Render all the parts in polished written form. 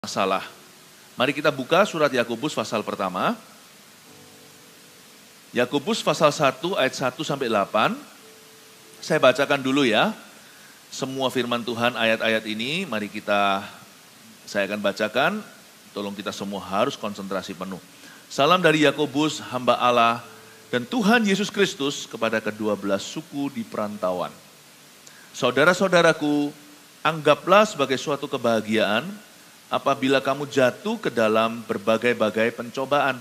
masalah. Mari kita buka surat Yakobus pasal pertama. Yakobus pasal 1 ayat 1 sampai 8. Saya bacakan dulu ya. Semua firman Tuhan ayat-ayat ini saya akan bacakan. Tolong kita semua harus konsentrasi penuh. Salam dari Yakobus, hamba Allah dan Tuhan Yesus Kristus kepada ke-12 suku di perantauan. Saudara-saudaraku, anggaplah sebagai suatu kebahagiaan apabila kamu jatuh ke dalam berbagai-bagai pencobaan.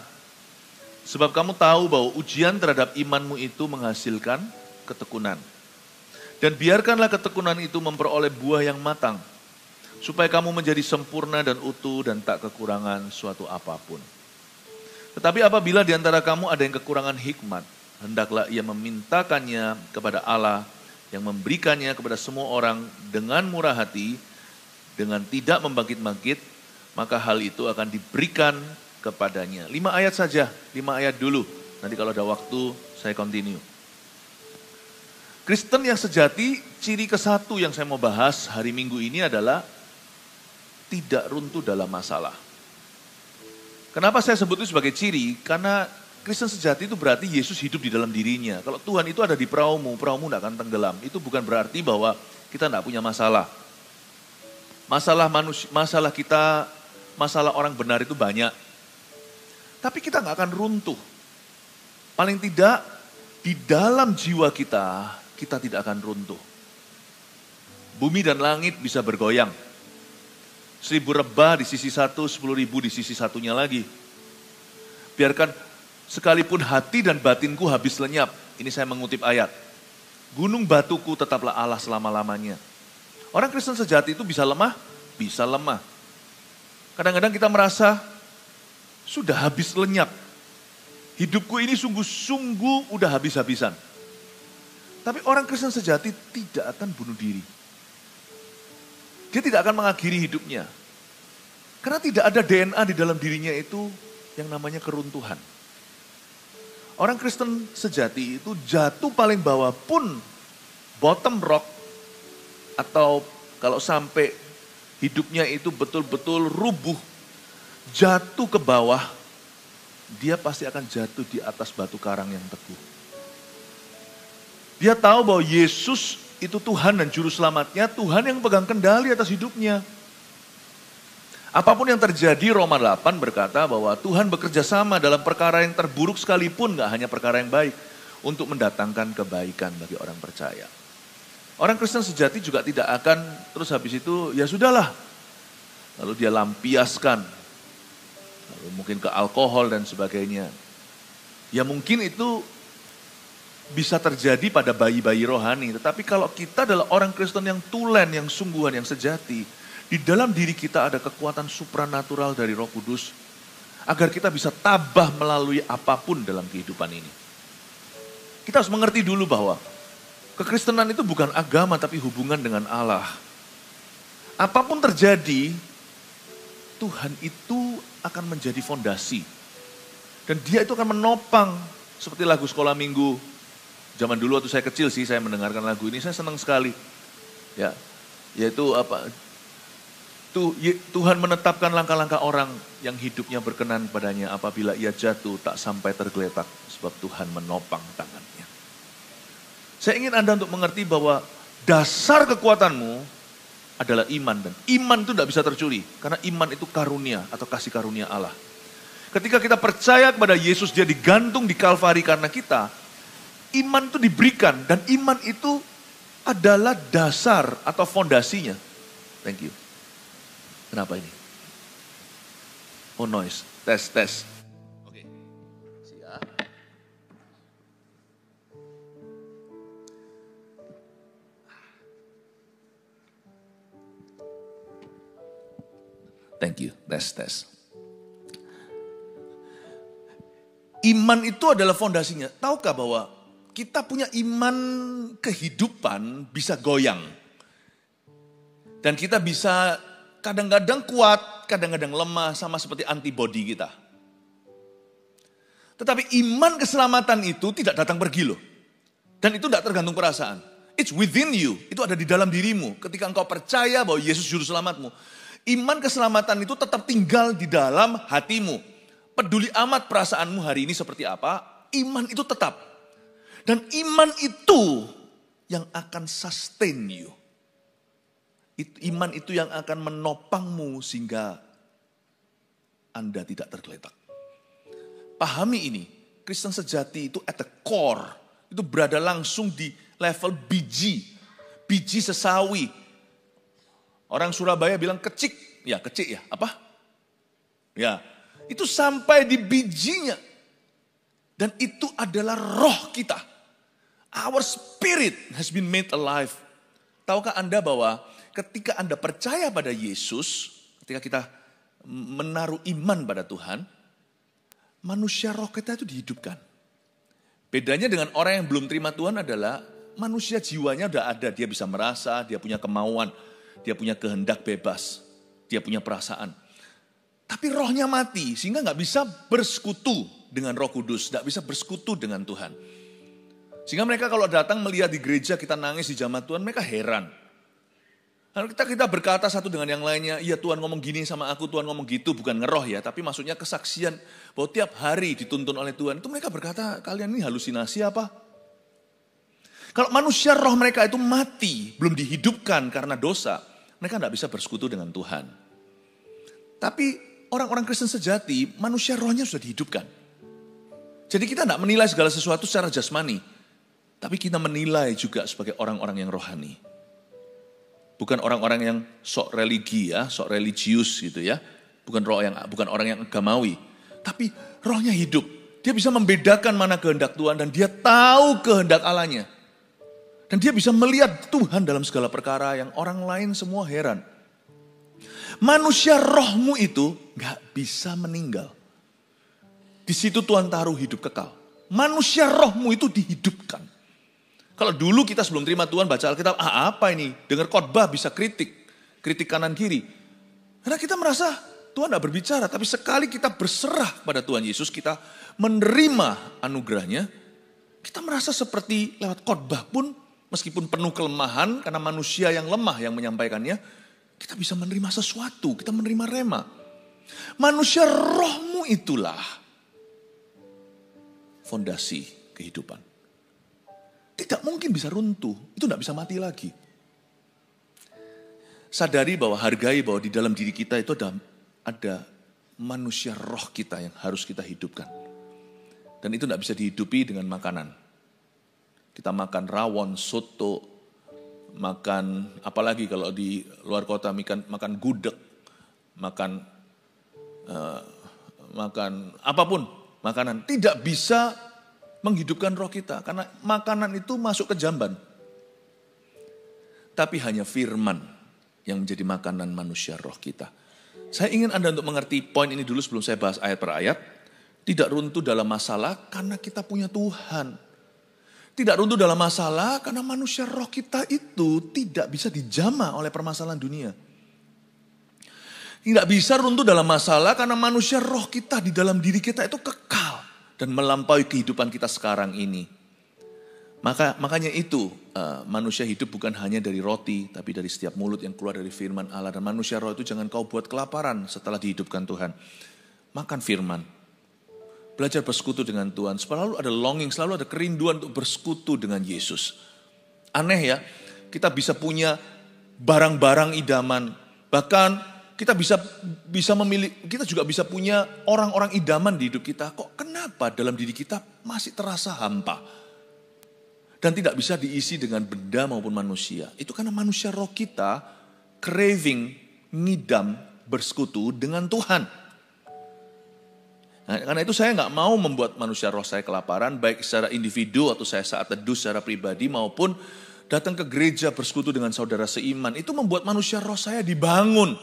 Sebab kamu tahu bahwa ujian terhadap imanmu itu menghasilkan ketekunan. Dan biarkanlah ketekunan itu memperoleh buah yang matang, supaya kamu menjadi sempurna dan utuh dan tak kekurangan suatu apapun. Tetapi apabila di antara kamu ada yang kekurangan hikmat, hendaklah ia memintakannya kepada Allah yang memberikannya kepada semua orang dengan murah hati, dengan tidak membangkit-bangkit, maka hal itu akan diberikan kepadanya. 5 ayat saja, 5 ayat dulu. Nanti kalau ada waktu, saya continue. Kristen yang sejati, ciri ke-1 yang saya mau bahas hari Minggu ini adalah tidak runtuh dalam masalah. Kenapa saya sebut itu sebagai ciri? Karena Kristen sejati itu berarti Yesus hidup di dalam dirinya. Kalau Tuhan itu ada di perahumu tidak akan tenggelam. Itu bukan berarti bahwa kita tidak punya masalah. Masalah manusia, masalah kita, masalah orang benar itu banyak. Tapi kita nggak akan runtuh. Paling tidak di dalam jiwa kita, kita tidak akan runtuh. Bumi dan langit bisa bergoyang. 1000 rebah di sisi satu, 10.000 di sisi satunya lagi. Biarkan sekalipun hati dan batinku habis lenyap. Ini saya mengutip ayat. Gunung batuku tetaplah Allah selama-lamanya. Orang Kristen sejati itu bisa lemah, bisa lemah. Kadang-kadang kita merasa sudah habis lenyap. Hidupku ini sungguh-sungguh udah habis-habisan. Tapi orang Kristen sejati tidak akan bunuh diri. Dia tidak akan mengakhiri hidupnya. Karena tidak ada DNA di dalam dirinya itu yang namanya keruntuhan. Orang Kristen sejati itu jatuh paling bawah pun bottom rock, atau kalau sampai hidupnya itu betul-betul rubuh, jatuh ke bawah, dia pasti akan jatuh di atas batu karang yang teguh. Dia tahu bahwa Yesus itu Tuhan dan Juru Selamatnya, Tuhan yang pegang kendali atas hidupnya. Apapun yang terjadi, Roma 8 berkata bahwa Tuhan bekerja sama dalam perkara yang terburuk sekalipun, gak hanya perkara yang baik, untuk mendatangkan kebaikan bagi orang percaya. Orang Kristen sejati juga tidak akan terus habis itu, ya sudahlah. Lalu dia lampiaskan, lalu mungkin ke alkohol dan sebagainya. Ya mungkin itu bisa terjadi pada bayi-bayi rohani. Tetapi kalau kita adalah orang Kristen yang tulen, yang sungguhan, yang sejati, di dalam diri kita ada kekuatan supranatural dari Roh Kudus, agar kita bisa tabah melalui apapun dalam kehidupan ini. Kita harus mengerti dulu bahwa kekristenan itu bukan agama tapi hubungan dengan Allah. Apapun terjadi, Tuhan itu akan menjadi fondasi. Dan dia itu akan menopang, seperti lagu sekolah minggu. Zaman dulu waktu saya kecil sih, saya mendengarkan lagu ini, saya senang sekali. Ya, yaitu apa? Tuhan menetapkan langkah-langkah orang yang hidupnya berkenan padanya apabila ia jatuh tak sampai tergeletak sebab Tuhan menopang tangannya. Saya ingin Anda untuk mengerti bahwa dasar kekuatanmu adalah iman. Dan iman itu tidak bisa tercuri. Karena iman itu karunia atau kasih karunia Allah. Ketika kita percaya kepada Yesus, dia digantung di Kalvari karena kita. Iman itu diberikan dan iman itu adalah dasar atau fondasinya. Thank you. Kenapa ini? Oh noise, tes. Oke. Siap. Thank you, tes. Iman itu adalah fondasinya. Tahukah bahwa kita punya iman kehidupan bisa goyang. Dan kita bisa kadang-kadang kuat, kadang-kadang lemah, sama seperti antibodi kita. Tetapi iman keselamatan itu tidak datang pergi loh. Dan itu tidak tergantung perasaan. It's within you, itu ada di dalam dirimu. Ketika engkau percaya bahwa Yesus juru selamatmu. Iman keselamatan itu tetap tinggal di dalam hatimu. Peduli amat perasaanmu hari ini seperti apa, iman itu tetap. Dan iman itu yang akan sustain you. Iman itu yang akan menopangmu sehingga Anda tidak tergeletak. Pahami ini, Kristen sejati itu at the core. Itu berada langsung di level biji sesawi. Orang Surabaya bilang kecik, ya kecik ya, apa? Ya, itu sampai di bijinya. Dan itu adalah roh kita. Our spirit has been made alive. Tahukah Anda bahwa ketika Anda percaya pada Yesus, ketika kita menaruh iman pada Tuhan, manusia roh kita itu dihidupkan. Bedanya dengan orang yang belum terima Tuhan adalah manusia jiwanya udah ada, dia bisa merasa, dia punya kemauan, dia punya kehendak bebas, dia punya perasaan. Tapi rohnya mati sehingga gak bisa bersekutu dengan Roh Kudus, gak bisa bersekutu dengan Tuhan. Sehingga mereka kalau datang melihat di gereja kita nangis di jamaat Tuhan, mereka heran. Lalu kita berkata satu dengan yang lainnya, iya Tuhan ngomong gini sama aku, Tuhan ngomong gitu, bukan ngeroh ya, tapi maksudnya kesaksian bahwa tiap hari dituntun oleh Tuhan. Itu mereka berkata, kalian ini halusinasi apa? Kalau manusia roh mereka itu mati, belum dihidupkan karena dosa, mereka tidak bisa bersekutu dengan Tuhan. Tapi orang-orang Kristen sejati, manusia rohnya sudah dihidupkan. Jadi kita tidak menilai segala sesuatu secara jasmani, tapi kita menilai juga sebagai orang-orang yang rohani. Bukan orang-orang yang sok religi ya, sok religius gitu ya. Bukan orang yang agamawi. Tapi rohnya hidup. Dia bisa membedakan mana kehendak Tuhan dan dia tahu kehendak Allahnya. Dan dia bisa melihat Tuhan dalam segala perkara yang orang lain semua heran. Manusia rohmu itu gak bisa meninggal. Di situ Tuhan taruh hidup kekal. Manusia rohmu itu dihidupkan. Kalau dulu kita sebelum terima Tuhan baca Alkitab, apa ini? Dengar khotbah bisa kritik kanan kiri. Karena kita merasa Tuhan tidak berbicara, tapi sekali kita berserah pada Tuhan Yesus, kita menerima anugerahnya, kita merasa seperti lewat khotbah pun, meskipun penuh kelemahan, karena manusia yang lemah yang menyampaikannya, kita bisa menerima sesuatu, kita menerima rema. Manusia rohmu itulah fondasi kehidupan. Tidak mungkin bisa runtuh, itu tidak bisa mati lagi. Sadari bahwa hargai bahwa di dalam diri kita itu ada manusia roh kita yang harus kita hidupkan. Dan itu tidak bisa dihidupi dengan makanan. Kita makan rawon, soto, makan apalagi kalau di luar kota makan gudeg, makan apapun makanan. Tidak bisa menghidupkan roh kita. Karena makanan itu masuk ke jamban. Tapi hanya firman yang menjadi makanan manusia roh kita. Saya ingin Anda untuk mengerti poin ini dulu sebelum saya bahas ayat per ayat. Tidak runtuh dalam masalah karena kita punya Tuhan. Tidak runtuh dalam masalah karena manusia roh kita itu tidak bisa dijamah oleh permasalahan dunia. Tidak bisa runtuh dalam masalah karena manusia roh kita di dalam diri kita itu kekal. Dan melampaui kehidupan kita sekarang ini. Makanya itu manusia hidup bukan hanya dari roti, tapi dari setiap mulut yang keluar dari firman Allah. Dan manusia roh itu jangan kau buat kelaparan setelah dihidupkan Tuhan. Makan firman. Belajar bersekutu dengan Tuhan. Selalu ada longing, selalu ada kerinduan untuk bersekutu dengan Yesus. Aneh ya, kita bisa punya barang-barang idaman. Bahkan kita bisa memilih, kita juga bisa punya orang-orang idaman di hidup kita. Kok kenapa dalam diri kita masih terasa hampa? Dan tidak bisa diisi dengan benda maupun manusia. Itu karena manusia roh kita craving, ngidam, bersekutu dengan Tuhan. Nah, karena itu saya gak mau membuat manusia roh saya kelaparan, baik secara individu atau saya saat teduh secara pribadi maupun datang ke gereja bersekutu dengan saudara seiman. Itu membuat manusia roh saya dibangun.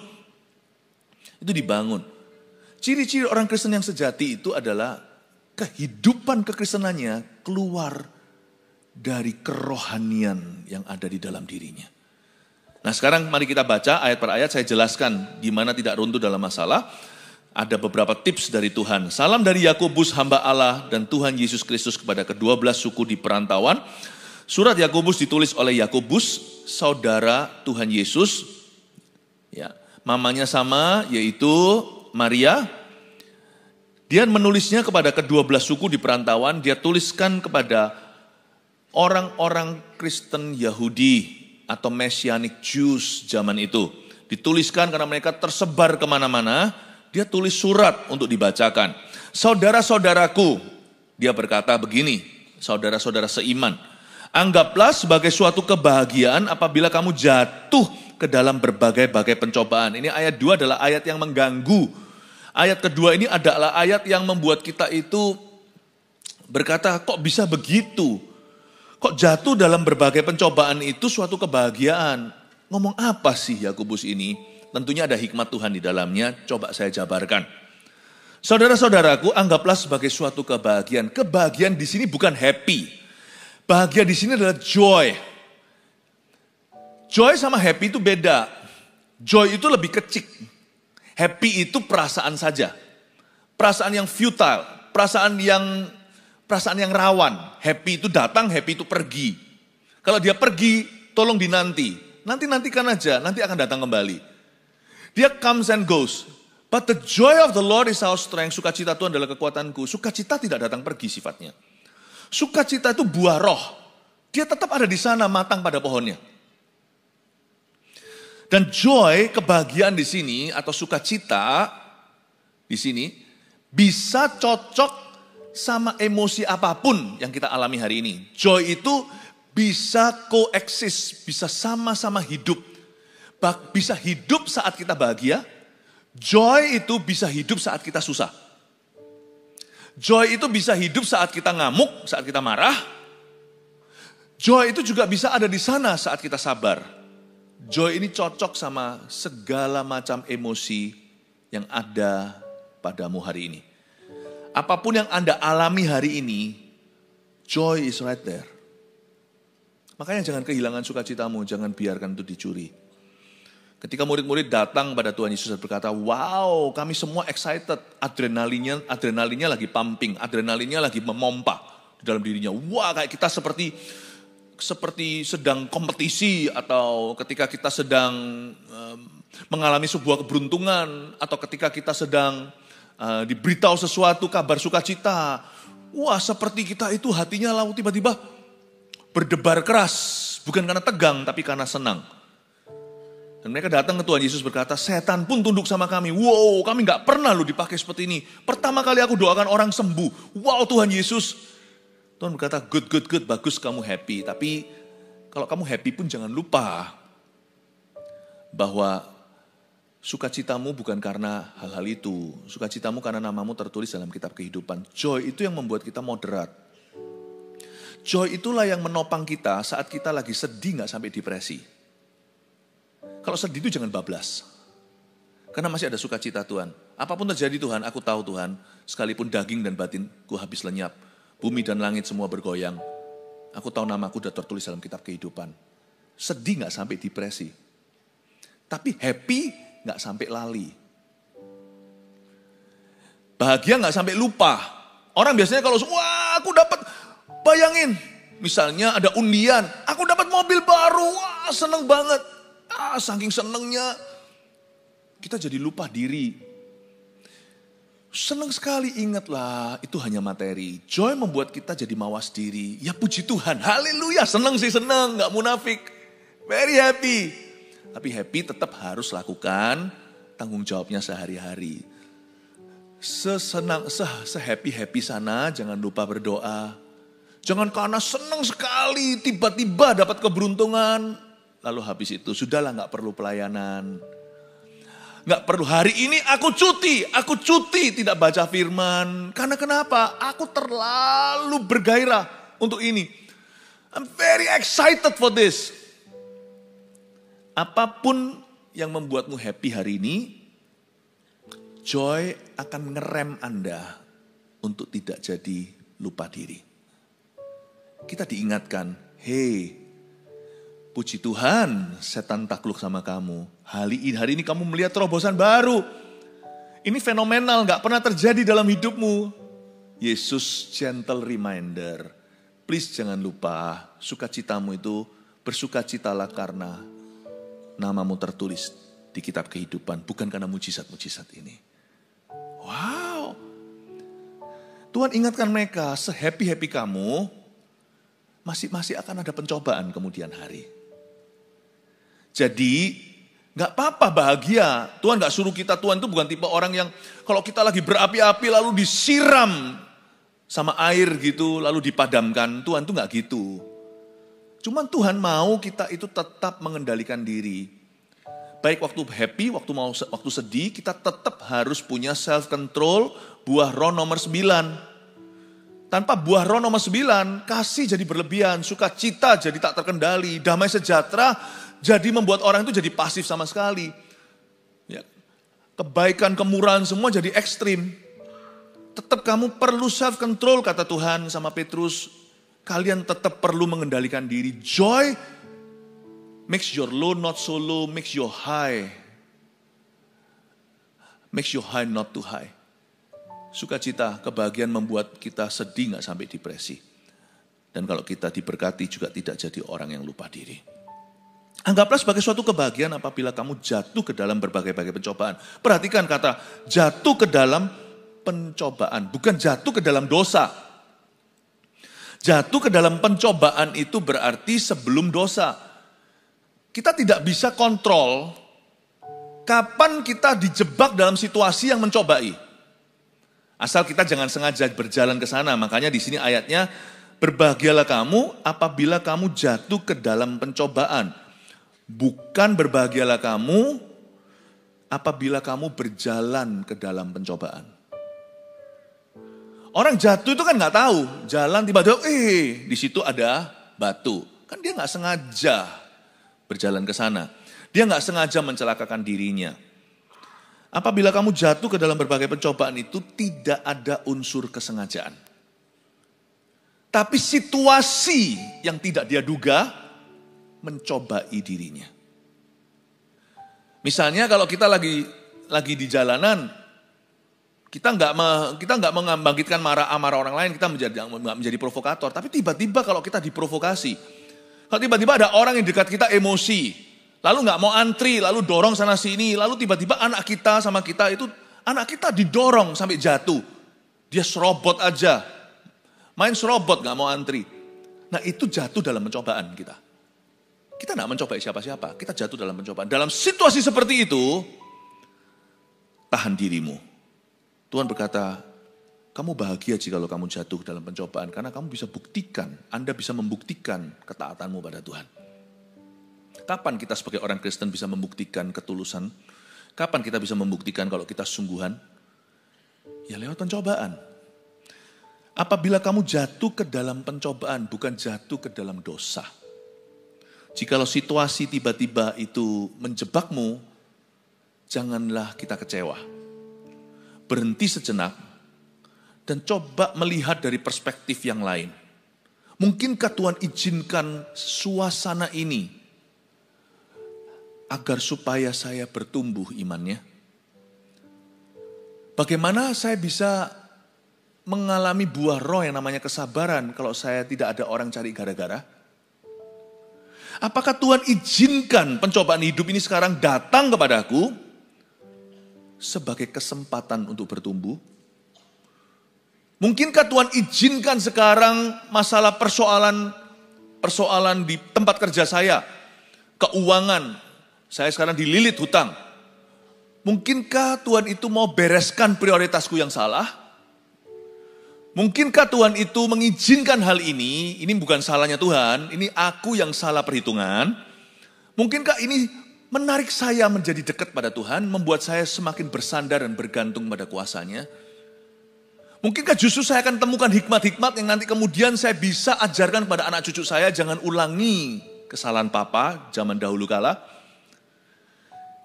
Itu dibangun. Ciri-ciri orang Kristen yang sejati itu adalah kehidupan kekristenannya keluar dari kerohanian yang ada di dalam dirinya. Nah sekarang mari kita baca ayat per ayat, saya jelaskan gimana tidak runtuh dalam masalah. Ada beberapa tips dari Tuhan. Salam dari Yakobus hamba Allah dan Tuhan Yesus Kristus kepada ke-12 suku di perantauan. Surat Yakobus ditulis oleh Yakobus, saudara Tuhan Yesus. Ya. mamanya sama, yaitu Maria. Dia menulisnya kepada ke-12 suku di perantauan, dia tuliskan kepada orang-orang Kristen Yahudi atau Messianic Jews zaman itu. Dituliskan karena mereka tersebar kemana-mana, dia tulis surat untuk dibacakan. Saudara-saudaraku, dia berkata begini, saudara-saudara seiman, anggaplah sebagai suatu kebahagiaan apabila kamu jatuh ke dalam berbagai-bagai pencobaan. Ini ayat 2 adalah ayat yang mengganggu. Ayat kedua ini adalah ayat yang membuat kita itu berkata, kok bisa begitu? Kok jatuh dalam berbagai pencobaan itu suatu kebahagiaan? Ngomong apa sih Yakobus ini? Tentunya ada hikmat Tuhan di dalamnya, coba saya jabarkan. Saudara-saudaraku, anggaplah sebagai suatu kebahagiaan. Kebahagiaan di sini bukan happy. Bahagia di sini adalah joy. Joy sama happy itu beda. Joy itu lebih kecil. Happy itu perasaan saja. Perasaan yang futile, perasaan yang rawan. Happy itu datang, happy itu pergi. Kalau dia pergi, tolong dinanti. Nantikan aja, nanti akan datang kembali. Dia comes and goes. But the joy of the Lord is our strength. Sukacita Tuhan adalah kekuatanku. Sukacita tidak datang pergi sifatnya. Sukacita itu buah roh. Dia tetap ada di sana, matang pada pohonnya. Dan joy, kebahagiaan di sini atau sukacita di sini bisa cocok sama emosi apapun yang kita alami hari ini. Joy itu bisa coexist, bisa sama-sama hidup. Bisa hidup saat kita bahagia. Joy itu bisa hidup saat kita susah. Joy itu bisa hidup saat kita ngamuk, saat kita marah. Joy itu juga bisa ada di sana saat kita sabar. Joy ini cocok sama segala macam emosi yang ada padamu hari ini. Apapun yang Anda alami hari ini, joy is right there. Makanya jangan kehilangan sukacitamu, jangan biarkan itu dicuri. Ketika murid-murid datang pada Tuhan Yesus dan berkata, wow kami semua excited, adrenalinnya lagi pumping, adrenalinnya lagi memompa di dalam dirinya. Wah kayak kita seperti sedang kompetisi atau ketika kita sedang mengalami sebuah keberuntungan atau ketika kita sedang diberitahu sesuatu kabar sukacita. Wah seperti kita itu hatinya lalu tiba-tiba berdebar keras. Bukan karena tegang tapi karena senang. Dan mereka datang ke Tuhan Yesus berkata, setan pun tunduk sama kami. Wow kami gak pernah loh dipakai seperti ini. Pertama kali aku doakan orang sembuh. Wow Tuhan Yesus. Tuhan berkata, good, bagus kamu happy. Tapi kalau kamu happy pun jangan lupa bahwa sukacitamu bukan karena hal-hal itu. Sukacitamu karena namamu tertulis dalam kitab kehidupan. Joy itu yang membuat kita moderat. Joy itulah yang menopang kita saat kita lagi sedih gak sampai depresi. Kalau sedih itu jangan bablas. Karena masih ada sukacita Tuhan. Apapun terjadi Tuhan, aku tahu Tuhan. Sekalipun daging dan batinku habis lenyap. Bumi dan langit semua bergoyang. Aku tahu namaku sudah tertulis dalam kitab kehidupan. Sedih gak sampai depresi. Tapi happy gak sampai lali. Bahagia gak sampai lupa. Orang biasanya kalau, wah aku dapat, bayangin. Misalnya ada undian, aku dapat mobil baru, wah seneng banget. Saking senengnya, kita jadi lupa diri. Senang sekali, ingatlah itu hanya materi. Joy membuat kita jadi mawas diri. Ya puji Tuhan, haleluya, senang sih senang, gak munafik. Very happy. Tapi happy tetap harus lakukan tanggung jawabnya sehari-hari. Se-happy sana, jangan lupa berdoa. Jangan karena senang sekali, tiba-tiba dapat keberuntungan. Lalu habis itu, sudahlah gak perlu pelayanan. Gak perlu, hari ini aku cuti tidak baca firman. Karena kenapa? Aku terlalu bergairah untuk ini. I'm very excited for this. Apapun yang membuatmu happy hari ini, joy akan ngerem Anda untuk tidak jadi lupa diri. Kita diingatkan, hey, puji Tuhan, setan takluk sama kamu. Hari ini kamu melihat terobosan baru. Ini fenomenal, gak pernah terjadi dalam hidupmu. Yesus gentle reminder. Please jangan lupa, sukacitamu itu bersukacitalah karena namamu tertulis di kitab kehidupan, bukan karena mujizat-mujizat ini. Wow. Tuhan ingatkan mereka, se-happy-happy kamu, masih akan ada pencobaan kemudian hari. Jadi, gak apa-apa bahagia. Tuhan gak suruh kita, Tuhan itu bukan tipe orang yang kalau kita lagi berapi-api lalu disiram sama air gitu, lalu dipadamkan. Tuhan tuh gak gitu. Cuman Tuhan mau kita itu tetap mengendalikan diri. Baik waktu happy, waktu sedih, kita tetap harus punya self-control, buah roh nomor 9. Tanpa buah roh nomor 9, kasih jadi berlebihan, sukacita jadi tak terkendali, damai sejahtera jadi membuat orang itu jadi pasif sama sekali. Ya. Kebaikan, kemurahan semua jadi ekstrim. Tetap kamu perlu self-control, kata Tuhan sama Petrus. Kalian tetap perlu mengendalikan diri. Joy makes your low not so low, makes your high not too high. Sukacita, kebahagiaan membuat kita sedih gak sampai depresi. Dan kalau kita diberkati juga tidak jadi orang yang lupa diri. Anggaplah sebagai suatu kebahagiaan apabila kamu jatuh ke dalam berbagai-bagai pencobaan. Perhatikan kata jatuh ke dalam pencobaan, bukan jatuh ke dalam dosa. Jatuh ke dalam pencobaan itu berarti sebelum dosa. Kita tidak bisa kontrol kapan kita dijebak dalam situasi yang mencobai. Asal kita jangan sengaja berjalan ke sana. Makanya di sini ayatnya, berbahagialah kamu apabila kamu jatuh ke dalam pencobaan. Bukan berbahagialah kamu apabila kamu berjalan ke dalam pencobaan. Orang jatuh itu kan nggak tahu, jalan tiba-tiba, di situ ada batu. Kan dia nggak sengaja berjalan ke sana. Dia nggak sengaja mencelakakan dirinya. Apabila kamu jatuh ke dalam berbagai pencobaan itu tidak ada unsur kesengajaan. Tapi situasi yang tidak dia duga mencobai dirinya. Misalnya kalau kita lagi di jalanan, kita nggak membangkitkan amarah orang lain, kita menjadi provokator. Tapi tiba-tiba kalau kita diprovokasi, kalau tiba-tiba ada orang yang dekat kita emosi, lalu nggak mau antri, lalu dorong sana sini, lalu tiba-tiba anak kita sama kita itu, anak kita didorong sampai jatuh. Dia serobot aja, main serobot nggak mau antri. Nah itu jatuh dalam pencobaan kita. Kita nggak mencobai siapa-siapa, kita jatuh dalam pencobaan. Dalam situasi seperti itu, tahan dirimu. Tuhan berkata, kamu bahagia jika kamu jatuh dalam pencobaan, karena kamu bisa buktikan, Anda bisa membuktikan ketaatanmu pada Tuhan. Kapan kita sebagai orang Kristen bisa membuktikan ketulusan? Kapan kita bisa membuktikan kalau kita sungguhan? Ya lewat pencobaan. Apabila kamu jatuh ke dalam pencobaan, bukan jatuh ke dalam dosa. Jikalau situasi tiba-tiba itu menjebakmu, janganlah kita kecewa. Berhenti sejenak dan coba melihat dari perspektif yang lain. Mungkinkah Tuhan izinkan suasana ini agar supaya saya bertumbuh imannya? Bagaimana saya bisa mengalami buah roh yang namanya kesabaran kalau saya tidak ada orang cari gara-gara? Apakah Tuhan izinkan pencobaan hidup ini sekarang datang kepadaku sebagai kesempatan untuk bertumbuh? Mungkinkah Tuhan izinkan sekarang masalah persoalan di tempat kerja saya, keuangan, saya sekarang dililit hutang. Mungkinkah Tuhan itu mau bereskan prioritasku yang salah? Mungkinkah Tuhan itu mengizinkan hal ini bukan salahnya Tuhan, ini aku yang salah perhitungan. Mungkinkah ini menarik saya menjadi dekat pada Tuhan, membuat saya semakin bersandar dan bergantung pada kuasanya. Mungkinkah justru saya akan temukan hikmat-hikmat yang nanti kemudian saya bisa ajarkan kepada anak cucu saya, jangan ulangi kesalahan papa zaman dahulu kala.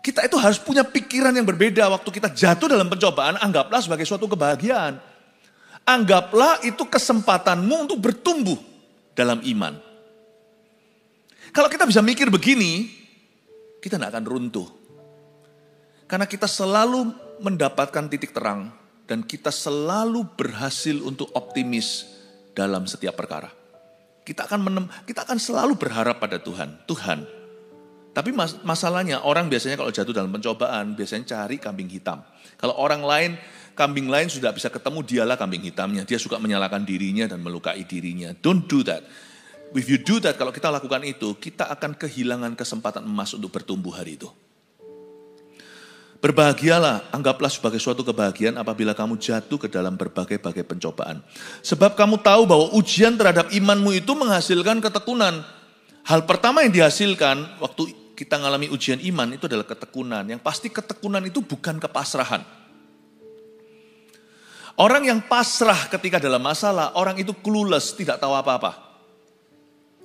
Kita itu harus punya pikiran yang berbeda waktu kita jatuh dalam pencobaan, anggaplah sebagai suatu kebahagiaan. Anggaplah itu kesempatanmu untuk bertumbuh dalam iman. Kalau kita bisa mikir begini, kita tidak akan runtuh. Karena kita selalu mendapatkan titik terang dan kita selalu berhasil untuk optimis dalam setiap perkara. Kita akan selalu berharap pada Tuhan. Tuhan, Tapi masalahnya orang biasanya kalau jatuh dalam pencobaan, biasanya cari kambing hitam. Kalau orang lain, kambing lain sudah bisa ketemu, dialah kambing hitamnya. Dia suka menyalahkan dirinya dan melukai dirinya. Don't do that. If you do that, kalau kita lakukan itu, kita akan kehilangan kesempatan emas untuk bertumbuh hari itu. Berbahagialah, anggaplah sebagai suatu kebahagiaan apabila kamu jatuh ke dalam berbagai-bagai pencobaan. Sebab kamu tahu bahwa ujian terhadap imanmu itu menghasilkan ketekunan. Hal pertama yang dihasilkan waktu kita mengalami ujian iman itu adalah ketekunan. Yang pasti ketekunan itu bukan kepasrahan. Orang yang pasrah ketika dalam masalah, orang itu clueless, tidak tahu apa-apa.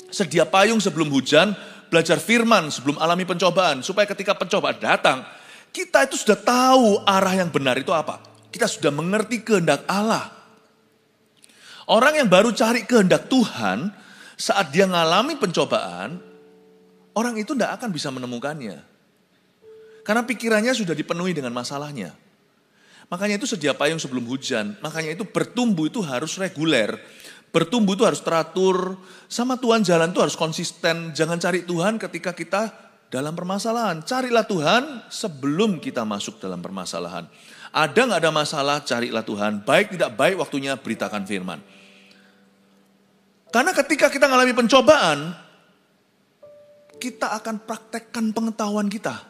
Sedia payung sebelum hujan, belajar firman sebelum alami pencobaan. Supaya ketika pencobaan datang, kita itu sudah tahu arah yang benar itu apa. Kita sudah mengerti kehendak Allah. Orang yang baru cari kehendak Tuhan, saat dia mengalami pencobaan, orang itu tidak akan bisa menemukannya. Karena pikirannya sudah dipenuhi dengan masalahnya. Makanya itu sedia payung sebelum hujan. Makanya itu bertumbuh itu harus reguler. Bertumbuh itu harus teratur. Sama Tuhan jalan itu harus konsisten. Jangan cari Tuhan ketika kita dalam permasalahan. Carilah Tuhan sebelum kita masuk dalam permasalahan. Ada nggak ada masalah, carilah Tuhan. Baik tidak baik waktunya beritakan firman. Karena ketika kita mengalami pencobaan, kita akan praktekkan pengetahuan kita.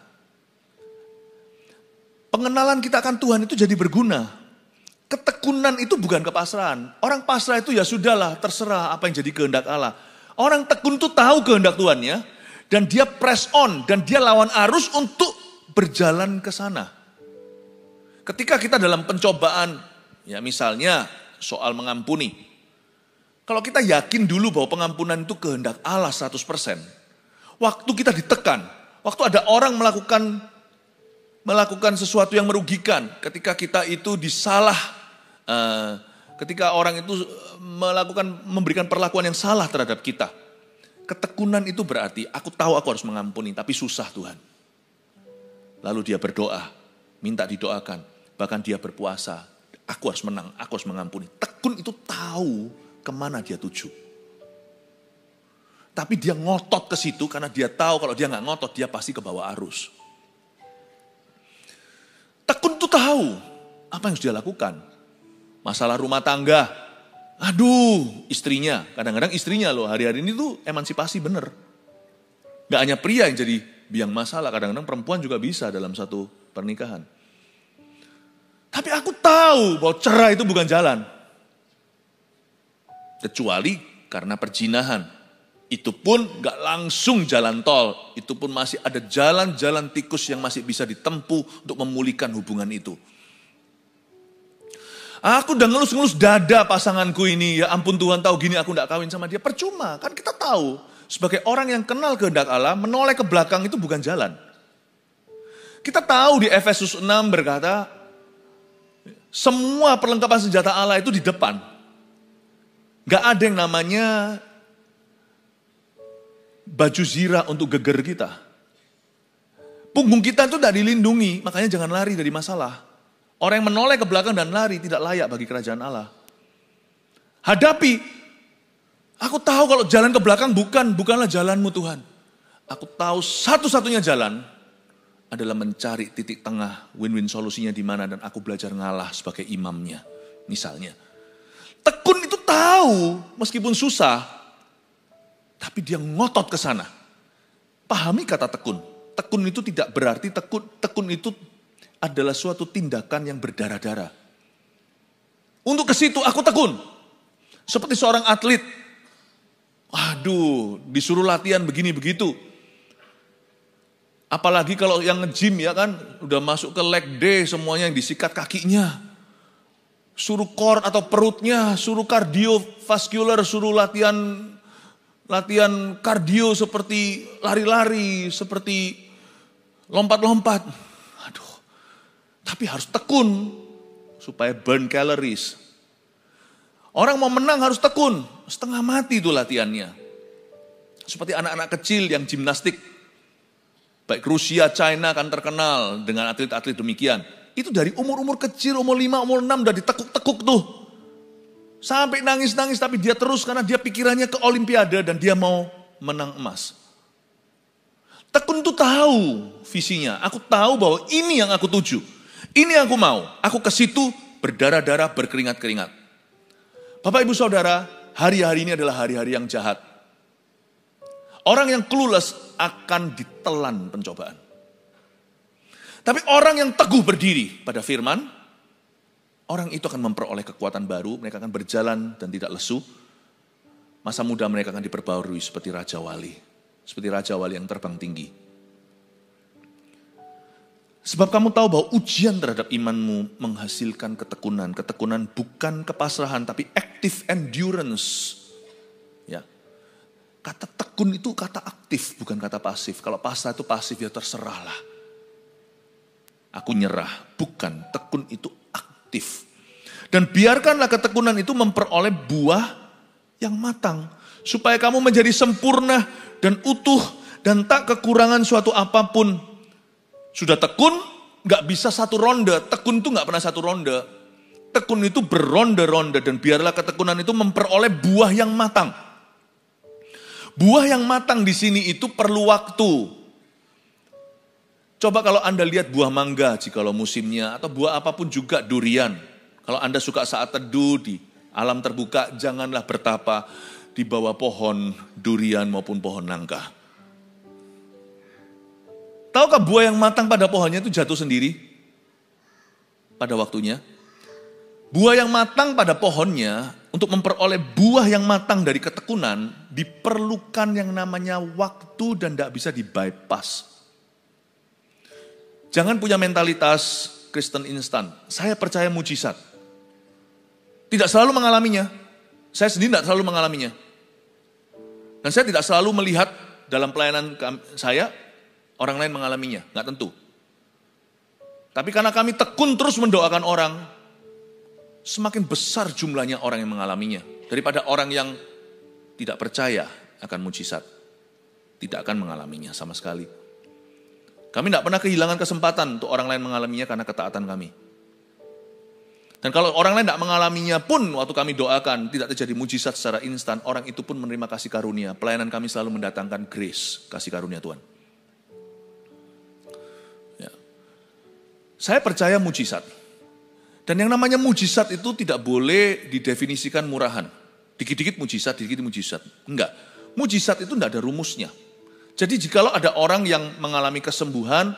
Pengenalan kita akan Tuhan itu jadi berguna. Ketekunan itu bukan kepasrahan. Orang pasrah itu ya sudahlah, terserah apa yang jadi kehendak Allah. Orang tekun itu tahu kehendak Tuhannya, dan dia press on, dan dia lawan arus untuk berjalan ke sana. Ketika kita dalam pencobaan, ya misalnya soal mengampuni. Kalau kita yakin dulu bahwa pengampunan itu kehendak Allah 100%. Waktu kita ditekan, waktu ada orang melakukan sesuatu yang merugikan, ketika kita itu ketika orang itu memberikan perlakuan yang salah terhadap kita. Ketekunan itu berarti, aku tahu aku harus mengampuni, tapi susah Tuhan. Lalu dia berdoa, minta didoakan, bahkan dia berpuasa, aku harus menang, aku harus mengampuni. Tekun itu tahu kemana dia tuju. Tapi dia ngotot ke situ karena dia tahu kalau dia nggak ngotot, dia pasti ke bawah arus. Tekun itu tahu apa yang harus dia lakukan. Masalah rumah tangga, aduh istrinya, kadang-kadang istrinya loh hari-hari ini tuh emansipasi bener. Gak hanya pria yang jadi biang masalah, kadang-kadang perempuan juga bisa dalam satu pernikahan. Tapi aku tahu bahwa cerai itu bukan jalan. Kecuali karena perjinahan. Itu pun gak langsung jalan tol, itu pun masih ada jalan-jalan tikus yang masih bisa ditempuh untuk memulihkan hubungan itu. Aku udah ngelus-ngelus dada pasanganku ini, ya ampun Tuhan tahu gini aku gak kawin sama dia. Percuma, kan kita tahu sebagai orang yang kenal kehendak Allah, menoleh ke belakang itu bukan jalan. Kita tahu di Efesus 6 berkata, semua perlengkapan senjata Allah itu di depan. Gak ada yang namanya baju zirah untuk geger kita. Punggung kita itu tidak dilindungi, makanya jangan lari dari masalah. Orang yang menoleh ke belakang dan lari tidak layak bagi kerajaan Allah. Hadapi. Aku tahu kalau jalan ke belakang bukanlah jalanmu Tuhan. Aku tahu satu-satunya jalan adalah mencari titik tengah, win-win solusinya di mana, dan aku belajar ngalah sebagai imamnya. Misalnya. Tekun itu tahu, meskipun susah, tapi dia ngotot ke sana. Pahami kata tekun. Tekun itu tidak berarti tekun itu adalah suatu tindakan yang berdarah-darah. Untuk ke situ aku tekun. Seperti seorang atlet. Aduh, disuruh latihan begini begitu. Apalagi kalau yang nge-gym ya kan, udah masuk ke leg day semuanya yang disikat kakinya. Suruh core atau perutnya, suruh kardiovaskular, suruh latihan kardio seperti lari-lari, seperti lompat-lompat. Aduh, tapi harus tekun supaya burn calories. Orang mau menang harus tekun, setengah mati itu latihannya. Seperti anak-anak kecil yang gimnastik. Baik Rusia, China kan terkenal dengan atlet-atlet demikian. Itu dari umur-umur kecil, umur 5, umur 6 udah ditekuk-tekuk tuh. Sampai nangis-nangis tapi dia terus karena dia pikirannya ke olimpiade dan dia mau menang emas. Tekun itu tahu visinya. Aku tahu bahwa ini yang aku tuju. Ini yang aku mau. Aku ke situ berdarah-darah, berkeringat-keringat. Bapak Ibu Saudara, hari-hari ini adalah hari-hari yang jahat. Orang yang clueless akan ditelan pencobaan. Tapi orang yang teguh berdiri pada firman, orang itu akan memperoleh kekuatan baru, mereka akan berjalan dan tidak lesu. Masa muda mereka akan diperbarui seperti Raja Wali. Seperti Raja Wali yang terbang tinggi. Sebab kamu tahu bahwa ujian terhadap imanmu menghasilkan ketekunan. Ketekunan bukan kepasrahan, tapi active endurance. Ya. Kata tekun itu kata aktif, bukan kata pasif. Kalau pasrah itu pasif, ya terserahlah. Aku nyerah, bukan. Tekun itu aktif. Dan biarkanlah ketekunan itu memperoleh buah yang matang. Supaya kamu menjadi sempurna dan utuh dan tak kekurangan suatu apapun. Sudah tekun, gak bisa satu ronde. Tekun itu gak pernah satu ronde. Tekun itu beronde-ronde dan biarlah ketekunan itu memperoleh buah yang matang. Buah yang matang di sini itu perlu waktu. Coba kalau Anda lihat buah mangga jikalau musimnya atau buah apapun juga durian. Kalau Anda suka saat teduh di alam terbuka, janganlah bertapa di bawah pohon durian maupun pohon nangka. Tahukah buah yang matang pada pohonnya itu jatuh sendiri pada waktunya? Buah yang matang pada pohonnya untuk memperoleh buah yang matang dari ketekunan diperlukan yang namanya waktu dan tidak bisa di-bypass. Jangan punya mentalitas Kristen instan. Saya percaya mujizat. Tidak selalu mengalaminya. Saya sendiri tidak selalu mengalaminya. Dan saya tidak selalu melihat dalam pelayanan saya, orang lain mengalaminya, nggak tentu. Tapi karena kami tekun terus mendoakan orang, semakin besar jumlahnya orang yang mengalaminya. Daripada orang yang tidak percaya akan mujizat. Tidak akan mengalaminya sama sekali. Kami tidak pernah kehilangan kesempatan untuk orang lain mengalaminya karena ketaatan kami. Dan kalau orang lain tidak mengalaminya pun waktu kami doakan tidak terjadi mujizat secara instan, orang itu pun menerima kasih karunia. Pelayanan kami selalu mendatangkan grace, kasih karunia Tuhan. Ya. Saya percaya mujizat. Dan yang namanya mujizat itu tidak boleh didefinisikan murahan. Dikit-dikit mujizat, dikit-dikit mujizat. Enggak. Mujizat itu tidak ada rumusnya. Jadi jikalau ada orang yang mengalami kesembuhan,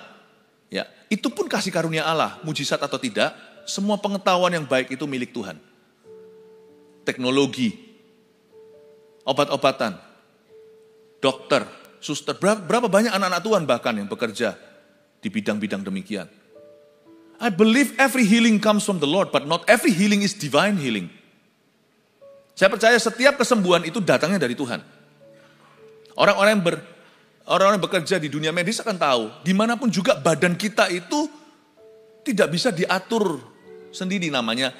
ya itu pun kasih karunia Allah, mujizat atau tidak, semua pengetahuan yang baik itu milik Tuhan. Teknologi, obat-obatan, dokter, suster, berapa banyak anak-anak Tuhan bahkan yang bekerja di bidang-bidang demikian. I believe every healing comes from the Lord, but not every healing is divine healing. Saya percaya setiap kesembuhan itu datangnya dari Tuhan. Orang-orang yang bekerja di dunia medis akan tahu, dimanapun juga badan kita itu tidak bisa diatur sendiri namanya.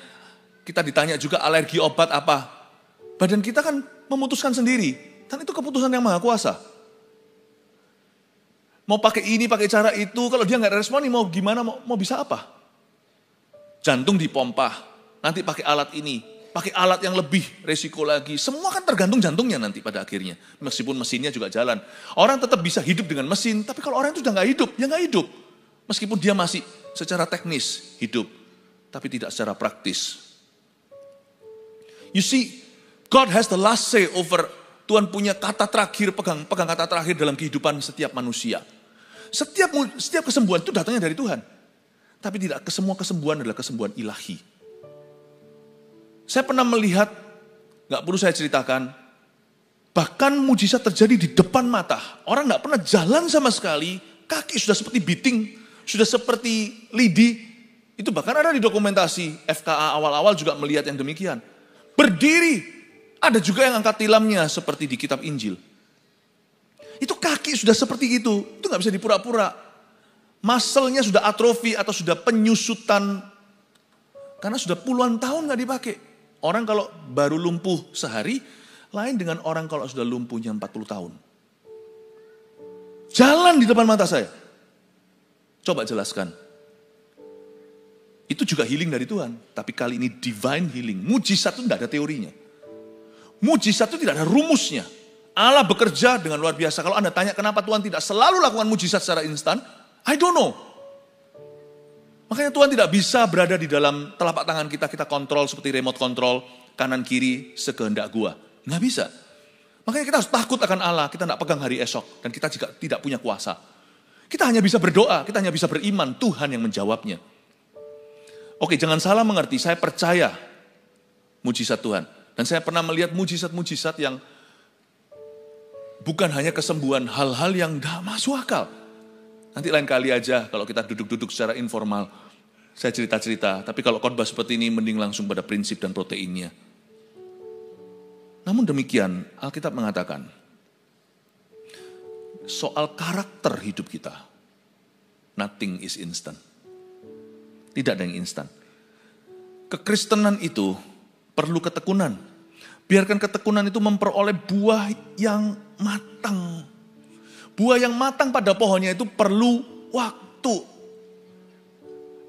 Kita ditanya juga alergi obat apa. Badan kita kan memutuskan sendiri, dan itu keputusan yang maha kuasa. Mau pakai ini, pakai cara itu, kalau dia nggak responi mau gimana, mau bisa apa? Jantung dipompa, nanti pakai alat ini, pakai alat yang lebih resiko lagi. Semua kan tergantung jantungnya nanti pada akhirnya. Meskipun mesinnya juga jalan. Orang tetap bisa hidup dengan mesin, tapi kalau orang itu sudah nggak hidup, ya nggak hidup. Meskipun dia masih secara teknis hidup, tapi tidak secara praktis. You see, God has the last say over. Tuhan punya kata terakhir, pegang kata terakhir dalam kehidupan setiap manusia. Setiap kesembuhan itu datangnya dari Tuhan. Tapi tidak semua kesembuhan adalah kesembuhan ilahi. Saya pernah melihat, gak perlu saya ceritakan, bahkan mujizat terjadi di depan mata. Orang gak pernah jalan sama sekali, kaki sudah seperti biting, sudah seperti lidi. Itu bahkan ada di dokumentasi, FKA awal-awal juga melihat yang demikian. Berdiri, ada juga yang angkat tilamnya seperti di kitab Injil. Itu kaki sudah seperti itu gak bisa dipura-pura. Muscle-nya sudah atrofi atau sudah penyusutan. Karena sudah puluhan tahun gak dipakai. Orang kalau baru lumpuh sehari, lain dengan orang kalau sudah lumpuhnya 40 tahun. Jalan di depan mata saya. Coba jelaskan. Itu juga healing dari Tuhan. Tapi kali ini divine healing. Mujizat itu tidak ada teorinya. Mujizat itu tidak ada rumusnya. Allah bekerja dengan luar biasa. Kalau Anda tanya kenapa Tuhan tidak selalu lakukan mujizat secara instan, I don't know. Makanya Tuhan tidak bisa berada di dalam telapak tangan kita, kita kontrol seperti remote control, kanan kiri sekehendak gua. Nggak bisa. Makanya kita harus takut akan Allah, kita tidak pegang hari esok, dan kita juga tidak punya kuasa. Kita hanya bisa berdoa, kita hanya bisa beriman, Tuhan yang menjawabnya. Oke, jangan salah mengerti, saya percaya mujizat Tuhan. Dan saya pernah melihat mujizat-mujizat yang bukan hanya kesembuhan, hal-hal yang gak masuk akal. Nanti lain kali aja kalau kita duduk-duduk secara informal, saya cerita-cerita. Tapi kalau khotbah seperti ini, mending langsung pada prinsip dan proteinnya. Namun demikian, Alkitab mengatakan, soal karakter hidup kita, nothing is instant. Tidak ada yang instan. Kekristenan itu perlu ketekunan. Biarkan ketekunan itu memperoleh buah yang matang. Buah yang matang pada pohonnya itu perlu waktu.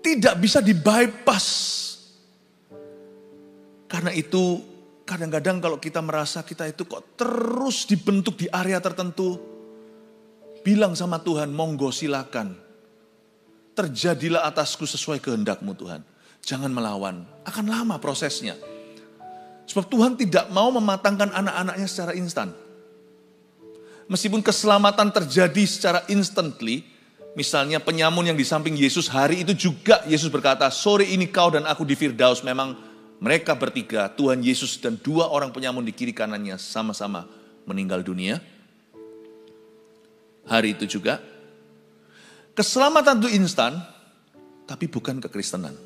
Tidak bisa di-bypass. Karena itu kadang-kadang kalau kita merasa kita itu kok terus dibentuk di area tertentu, bilang sama Tuhan, monggo silakan. Terjadilah atasku sesuai kehendak-Mu Tuhan. Jangan melawan, akan lama prosesnya. Sebab Tuhan tidak mau mematangkan anak-anaknya secara instan. Meskipun keselamatan terjadi secara instantly, misalnya penyamun yang di samping Yesus hari itu juga Yesus berkata, sore ini kau dan aku di Firdaus. Memang mereka bertiga, Tuhan Yesus dan 2 orang penyamun di kiri kanannya sama-sama meninggal dunia. Hari itu juga. Keselamatan itu instan, tapi bukan kekristenan.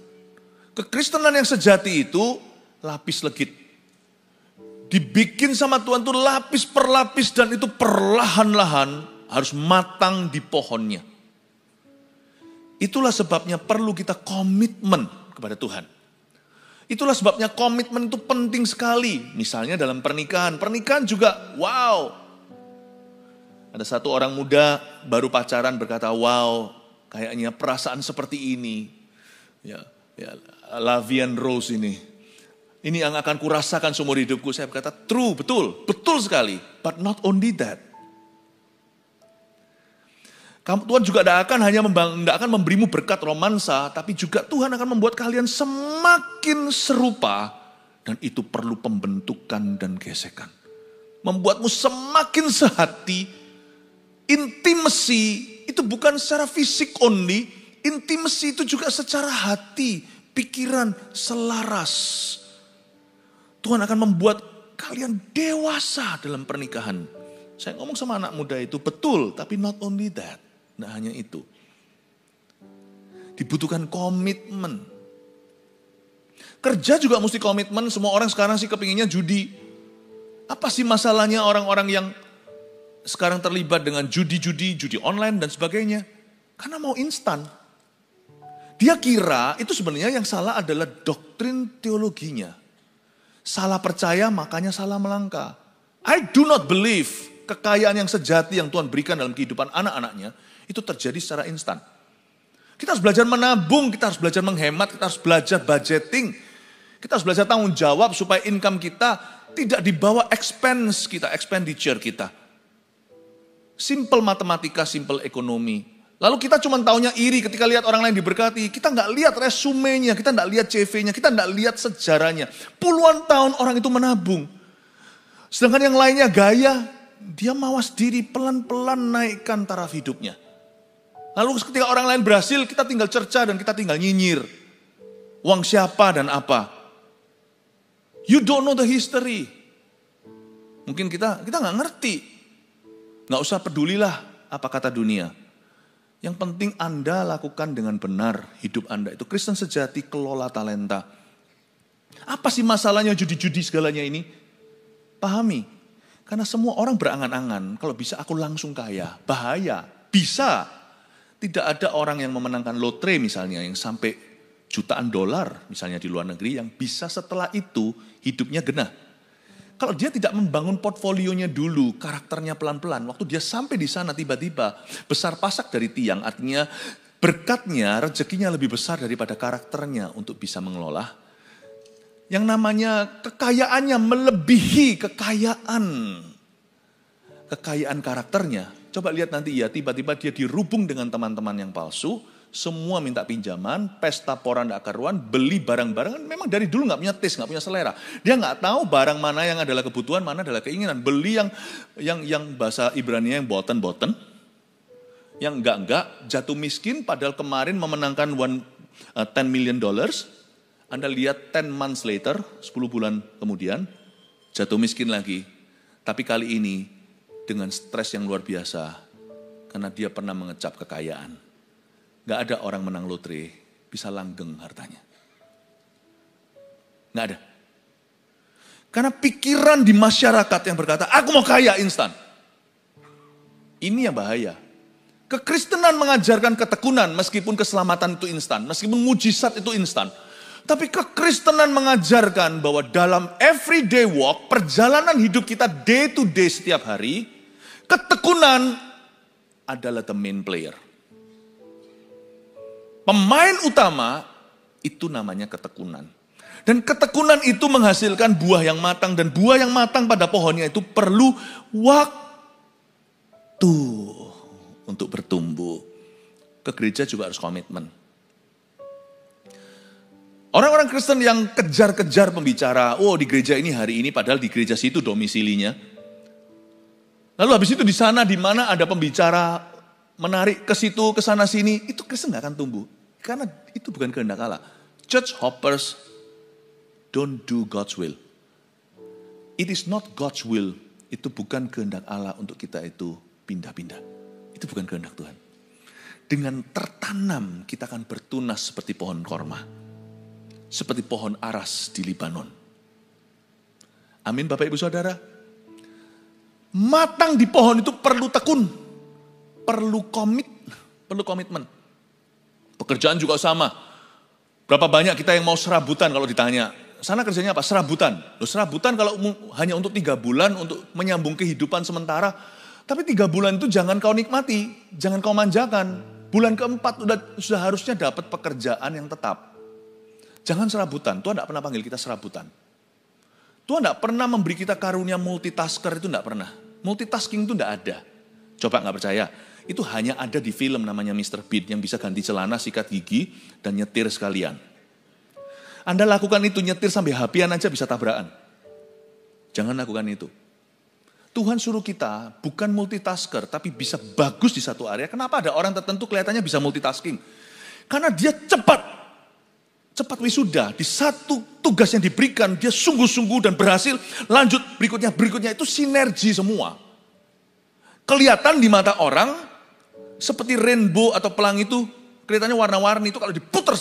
Kekristenan yang sejati itu lapis legit. Dibikin sama Tuhan itu lapis per lapis dan itu perlahan-lahan harus matang di pohonnya. Itulah sebabnya perlu kita komitmen kepada Tuhan. Itulah sebabnya komitmen itu penting sekali. Misalnya dalam pernikahan. Pernikahan juga wow. Ada satu orang muda baru pacaran berkata, wow kayaknya perasaan seperti ini. Ya, Lavian Rose ini. Ini yang akan kurasakan seumur hidupku. Saya berkata, true, betul sekali. But not only that. Tuhan juga tidak akan memberimu berkat romansa, tapi juga Tuhan akan membuat kalian semakin serupa. Dan itu perlu pembentukan dan gesekan. Membuatmu semakin sehati. Intimacy itu bukan secara fisik only. Intimacy itu juga secara hati, pikiran, selaras. Tuhan akan membuat kalian dewasa dalam pernikahan. Saya ngomong sama anak muda itu, betul, tapi not only that. Nah hanya itu. Dibutuhkan komitmen. Kerja juga mesti komitmen, semua orang sekarang sih kepinginnya judi. Apa sih masalahnya orang-orang yang sekarang terlibat dengan judi online dan sebagainya? Karena mau instan. Dia kira itu sebenarnya yang salah adalah doktrin teologinya. Salah percaya makanya salah melangkah. I do not believe kekayaan yang sejati yang Tuhan berikan dalam kehidupan anak-anaknya itu terjadi secara instan. Kita harus belajar menabung, kita harus belajar menghemat, kita harus belajar budgeting. Kita harus belajar tanggung jawab supaya income kita tidak dibawa expenditure kita. Simple matematika, simple ekonomi. Lalu kita cuma taunya iri ketika lihat orang lain diberkati. Kita nggak lihat resumenya, kita nggak lihat CV-nya, kita nggak lihat sejarahnya. Puluhan tahun orang itu menabung. Sedangkan yang lainnya gaya, dia mawas diri pelan-pelan naikkan taraf hidupnya. Lalu ketika orang lain berhasil, kita tinggal cerca dan kita tinggal nyinyir. Uang siapa dan apa. You don't know the history. Mungkin kita nggak ngerti. Nggak usah pedulilah apa kata dunia. Yang penting Anda lakukan dengan benar hidup Anda. Itu Kristen sejati, kelola talenta. Apa sih masalahnya judi-judi segalanya ini? Pahami. Karena semua orang berangan-angan, kalau bisa aku langsung kaya. Bahaya. Bisa. Tidak ada orang yang memenangkan lotre misalnya, yang sampai jutaan dolar misalnya di luar negeri, yang bisa setelah itu hidupnya genah. Kalau dia tidak membangun portfolionya dulu, karakternya pelan-pelan, waktu dia sampai di sana tiba-tiba besar pasak dari tiang, artinya berkatnya, rezekinya lebih besar daripada karakternya untuk bisa mengelola. Yang namanya kekayaannya melebihi kekayaan kekayaan karakternya. Coba lihat nanti ya, tiba-tiba dia dirubung dengan teman-teman yang palsu, semua minta pinjaman, pesta pora ndak karuan, beli barang-barang, memang dari dulu nggak punya taste, nggak punya selera. Dia nggak tahu barang mana yang adalah kebutuhan, mana adalah keinginan. Beli yang bahasa Ibrani yang boten-boten, yang enggak, jatuh miskin padahal kemarin memenangkan $10 million. Anda lihat 10 months later, 10 bulan kemudian, jatuh miskin lagi. Tapi kali ini dengan stres yang luar biasa, karena dia pernah mengecap kekayaan. Gak ada orang menang lotre bisa langgeng hartanya. Gak ada. Karena pikiran di masyarakat yang berkata, aku mau kaya instan. Ini yang bahaya. Kekristenan mengajarkan ketekunan meskipun keselamatan itu instan. Meskipun mujizat itu instan. Tapi kekristenan mengajarkan bahwa dalam everyday walk, perjalanan hidup kita day to day setiap hari, ketekunan adalah the main player. Pemain utama itu namanya ketekunan. Dan ketekunan itu menghasilkan buah yang matang. Dan buah yang matang pada pohonnya itu perlu waktu untuk bertumbuh. Ke gereja juga harus komitmen. Orang-orang Kristen yang kejar-kejar pembicara, oh di gereja ini hari ini, padahal di gereja situ domisilinya. Lalu habis itu di sana, di mana ada pembicara menarik ke situ, ke sana sini, itu Kristen gak akan tumbuh. Karena itu bukan kehendak Allah. Church hoppers don't do God's will. It is not God's will. Itu bukan kehendak Allah untuk kita itu pindah-pindah. Itu bukan kehendak Tuhan. Dengan tertanam kita akan bertunas seperti pohon korma. Seperti pohon aras di Libanon. Amin Bapak Ibu Saudara. Matang di pohon itu perlu tekun. Perlu komitmen. Pekerjaan juga sama. Berapa banyak kita yang mau serabutan kalau ditanya. Sana kerjanya apa? Serabutan. Loh, serabutan kalau hanya untuk 3 bulan untuk menyambung kehidupan sementara. Tapi 3 bulan itu jangan kau nikmati. Jangan kau manjakan. Bulan keempat sudah harusnya dapat pekerjaan yang tetap. Jangan serabutan. Tuhan tidak pernah panggil kita serabutan. Tuhan tidak pernah memberi kita karunia multitasker, itu tidak pernah. Multitasking itu tidak ada. Coba nggak percaya. Itu hanya ada di film namanya Mr. Bean yang bisa ganti celana, sikat gigi, dan nyetir sekalian. Anda lakukan itu, nyetir sampai hapian aja bisa tabrakan. Jangan lakukan itu. Tuhan suruh kita bukan multitasker, tapi bisa bagus di satu area. Kenapa ada orang tertentu kelihatannya bisa multitasking? Karena dia cepat wisuda. Di satu tugas yang diberikan, dia sungguh-sungguh dan berhasil. Lanjut berikutnya itu sinergi semua. Kelihatan di mata orang, seperti rainbow atau pelangi itu, kelihatannya warna-warni itu kalau diputar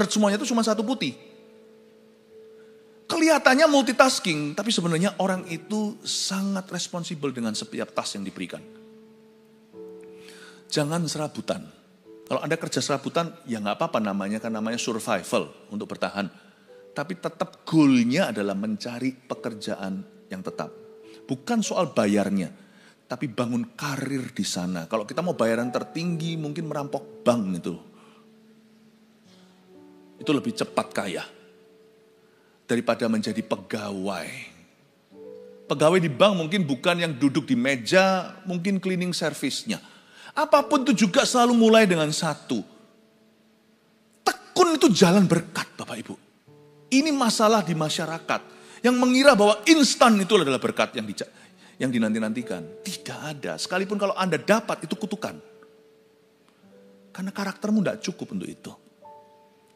semuanya itu cuma satu putih. Kelihatannya multitasking, tapi sebenarnya orang itu sangat responsibel dengan setiap task yang diberikan. Jangan serabutan. Kalau Anda kerja serabutan, ya nggak apa-apa namanya, kan namanya survival untuk bertahan. Tapi tetap goalnya adalah mencari pekerjaan yang tetap. Bukan soal bayarnya, tapi bangun karir di sana. Kalau kita mau bayaran tertinggi, mungkin merampok bank itu. Itu lebih cepat kaya daripada menjadi pegawai. Pegawai di bank mungkin bukan yang duduk di meja, mungkin cleaning service-nya. Apapun itu juga selalu mulai dengan satu. Tekun itu jalan berkat Bapak Ibu. Ini masalah di masyarakat yang mengira bahwa instan itu adalah berkat yang dinanti-nantikan. Tidak ada. Sekalipun kalau Anda dapat itu kutukan. Karena karaktermu tidak cukup untuk itu.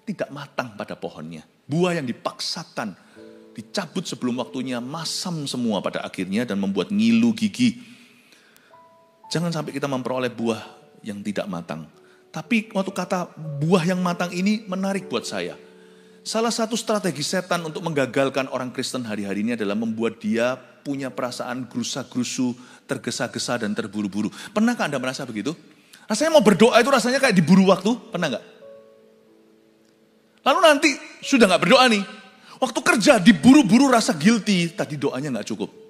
Tidak matang pada pohonnya. Buah yang dipaksakan, dicabut sebelum waktunya, masam semua pada akhirnya dan membuat ngilu gigi. Jangan sampai kita memperoleh buah yang tidak matang. Tapi waktu kata buah yang matang ini menarik buat saya. Salah satu strategi setan untuk menggagalkan orang Kristen hari-hari ini adalah membuat dia punya perasaan gerusa-gerusu, tergesa-gesa dan terburu-buru. Pernahkah Anda merasa begitu? Rasanya mau berdoa itu rasanya kayak diburu waktu, pernah nggak? Lalu nanti sudah nggak berdoa nih. Waktu kerja diburu-buru rasa guilty, tadi doanya nggak cukup.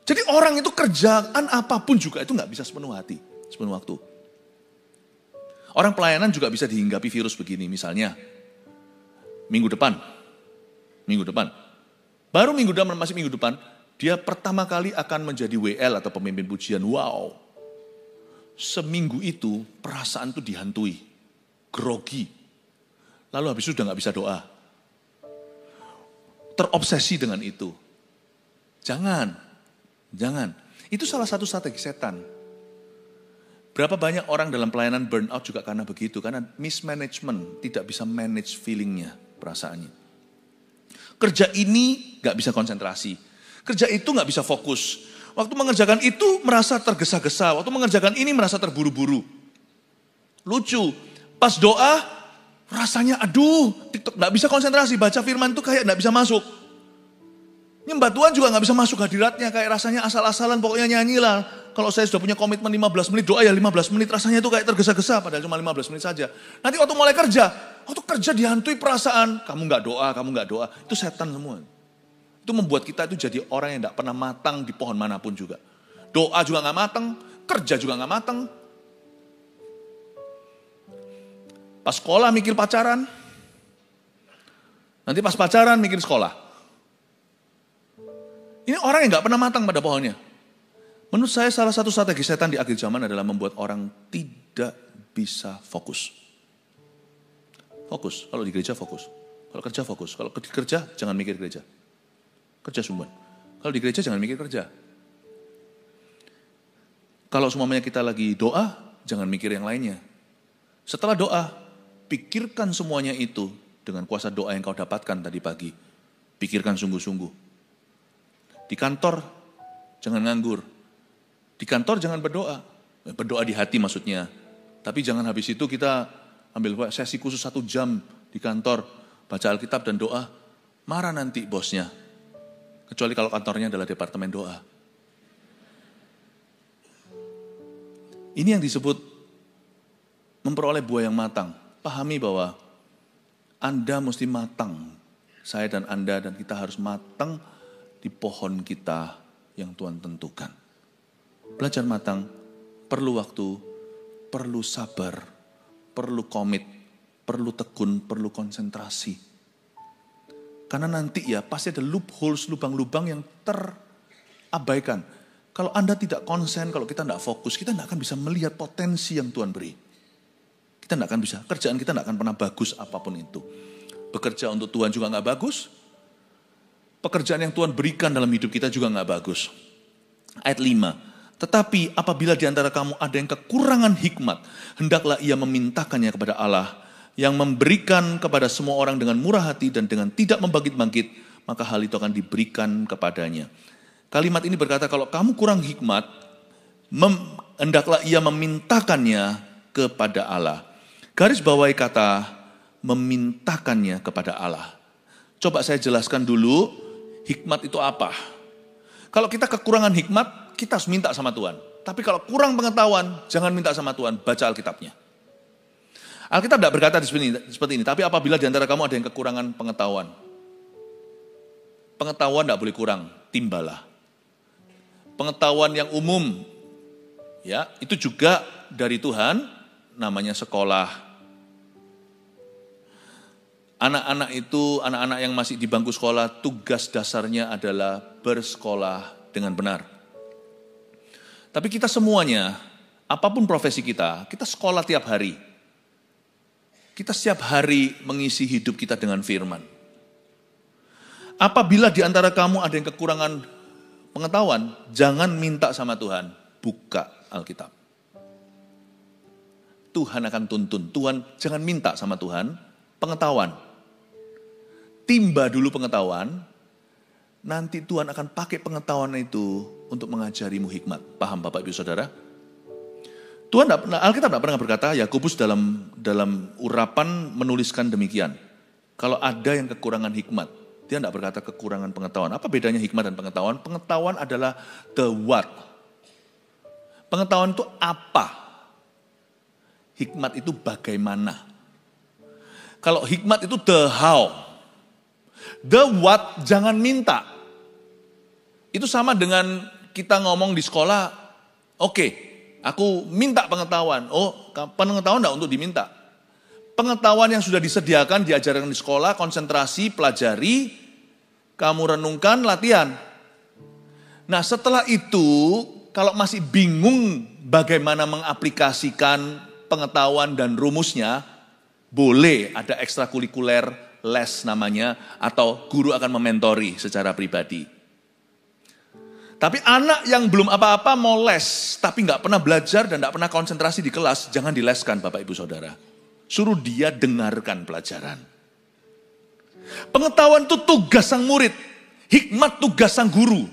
Jadi orang itu kerjaan apapun juga itu nggak bisa sepenuh hati, sepenuh waktu. Orang pelayanan juga bisa dihinggapi virus begini, misalnya minggu depan, baru masih minggu depan, Dia pertama kali akan menjadi WL atau pemimpin pujian. Wow. Seminggu itu perasaan itu dihantui. Grogi. Lalu habis itu udah gak bisa doa. Terobsesi dengan itu. Jangan. Itu salah satu strategi setan. Berapa banyak orang dalam pelayanan burnout juga karena begitu. Karena mismanagement, tidak bisa manage feelingnya, perasaannya. Kerja ini gak bisa konsentrasi. Kerja itu gak bisa fokus. Waktu mengerjakan itu merasa tergesa-gesa. Waktu mengerjakan ini merasa terburu-buru. Lucu. Pas doa, rasanya aduh, TikTok gak bisa konsentrasi. Baca firman itu kayak gak bisa masuk. Nyembah Tuhan juga gak bisa masuk hadiratnya. Kayak rasanya asal-asalan, pokoknya nyanyilah. Kalau saya sudah punya komitmen 15 menit, doa ya 15 menit. Rasanya itu kayak tergesa-gesa, padahal cuma 15 menit saja. Nanti waktu mulai kerja, waktu kerja dihantui perasaan. Kamu gak doa. Itu setan semua. Itu membuat kita itu jadi orang yang gak pernah matang di pohon manapun juga. Doa juga gak matang, kerja juga gak matang. Pas sekolah mikir pacaran, nanti pas pacaran mikir sekolah. Ini orang yang gak pernah matang pada pohonnya. Menurut saya salah satu strategi setan di akhir zaman adalah membuat orang tidak bisa fokus. Fokus, kalau di gereja fokus. Kalau kerja fokus, kalau kerja jangan mikir gereja. Kerja sumber. Kalau di gereja jangan mikir kerja. Kalau semuanya kita lagi doa, jangan mikir yang lainnya. Setelah doa, pikirkan semuanya itu dengan kuasa doa yang kau dapatkan tadi pagi. Pikirkan sungguh-sungguh. Di kantor, jangan nganggur. Di kantor jangan berdoa. Berdoa di hati maksudnya. Tapi jangan habis itu kita ambil sesi khusus 1 jam di kantor. Baca Alkitab dan doa. Marah nanti bosnya. Kecuali kalau kantornya adalah departemen doa. Ini yang disebut memperoleh buah yang matang. Pahami bahwa Anda mesti matang. Saya dan Anda dan kita harus matang di pohon kita yang Tuhan tentukan. Belajar matang, perlu waktu, perlu sabar, perlu komit, perlu tekun, perlu konsentrasi. Karena nanti ya pasti ada loopholes, lubang-lubang yang terabaikan. Kalau Anda tidak konsen, kalau kita tidak fokus, kita tidak akan bisa melihat potensi yang Tuhan beri. Kita tidak akan bisa, kerjaan kita tidak akan pernah bagus apapun itu. Bekerja untuk Tuhan juga nggak bagus. Pekerjaan yang Tuhan berikan dalam hidup kita juga nggak bagus. Ayat 5. Tetapi apabila di antara kamu ada yang kekurangan hikmat, hendaklah ia memintakannya kepada Allah, yang memberikan kepada semua orang dengan murah hati dan dengan tidak membangkit-bangkit, maka hal itu akan diberikan kepadanya. Kalimat ini berkata kalau kamu kurang hikmat, hendaklah ia memintakannya kepada Allah. Garis bawahi kata memintakannya kepada Allah. Coba saya jelaskan dulu hikmat itu apa. Kalau kita kekurangan hikmat, kita harus minta sama Tuhan. Tapi kalau kurang pengetahuan, jangan minta sama Tuhan, baca Alkitabnya. Alkitab tidak berkata seperti ini, tapi apabila di antara kamu ada yang kekurangan pengetahuan. Pengetahuan tidak boleh kurang, timbalah. Pengetahuan yang umum, ya itu juga dari Tuhan, namanya sekolah. Anak-anak yang masih di bangku sekolah, tugas dasarnya adalah bersekolah dengan benar. Tapi kita semuanya, apapun profesi kita sekolah tiap hari. Kita setiap hari mengisi hidup kita dengan firman. Apabila di antara kamu ada yang kekurangan pengetahuan, jangan minta sama Tuhan, buka Alkitab. Tuhan akan tuntun. Tuhan jangan minta sama Tuhan pengetahuan. Timba dulu pengetahuan, nanti Tuhan akan pakai pengetahuan itu untuk mengajarimu hikmat. Paham Bapak Ibu Saudara? Alkitab tidak pernah berkata, Yakobus dalam urapan menuliskan demikian. Kalau ada yang kekurangan hikmat, dia tidak berkata kekurangan pengetahuan. Apa bedanya hikmat dan pengetahuan? Pengetahuan adalah the what. Pengetahuan itu apa? Hikmat itu bagaimana? Kalau hikmat itu the how. The what jangan minta. Itu sama dengan kita ngomong di sekolah, oke. Aku minta pengetahuan. Oh, pengetahuan enggak untuk diminta. Pengetahuan yang sudah disediakan, diajarkan di sekolah, konsentrasi, pelajari, kamu renungkan, latihan. Nah setelah itu, kalau masih bingung bagaimana mengaplikasikan pengetahuan dan rumusnya, boleh ada ekstrakurikuler, les namanya, atau guru akan mementori secara pribadi. Tapi anak yang belum apa-apa mau les, tapi nggak pernah belajar dan nggak pernah konsentrasi di kelas, jangan dileskan Bapak Ibu Saudara. Suruh dia dengarkan pelajaran. Pengetahuan itu tugas sang murid, hikmat tugas sang guru.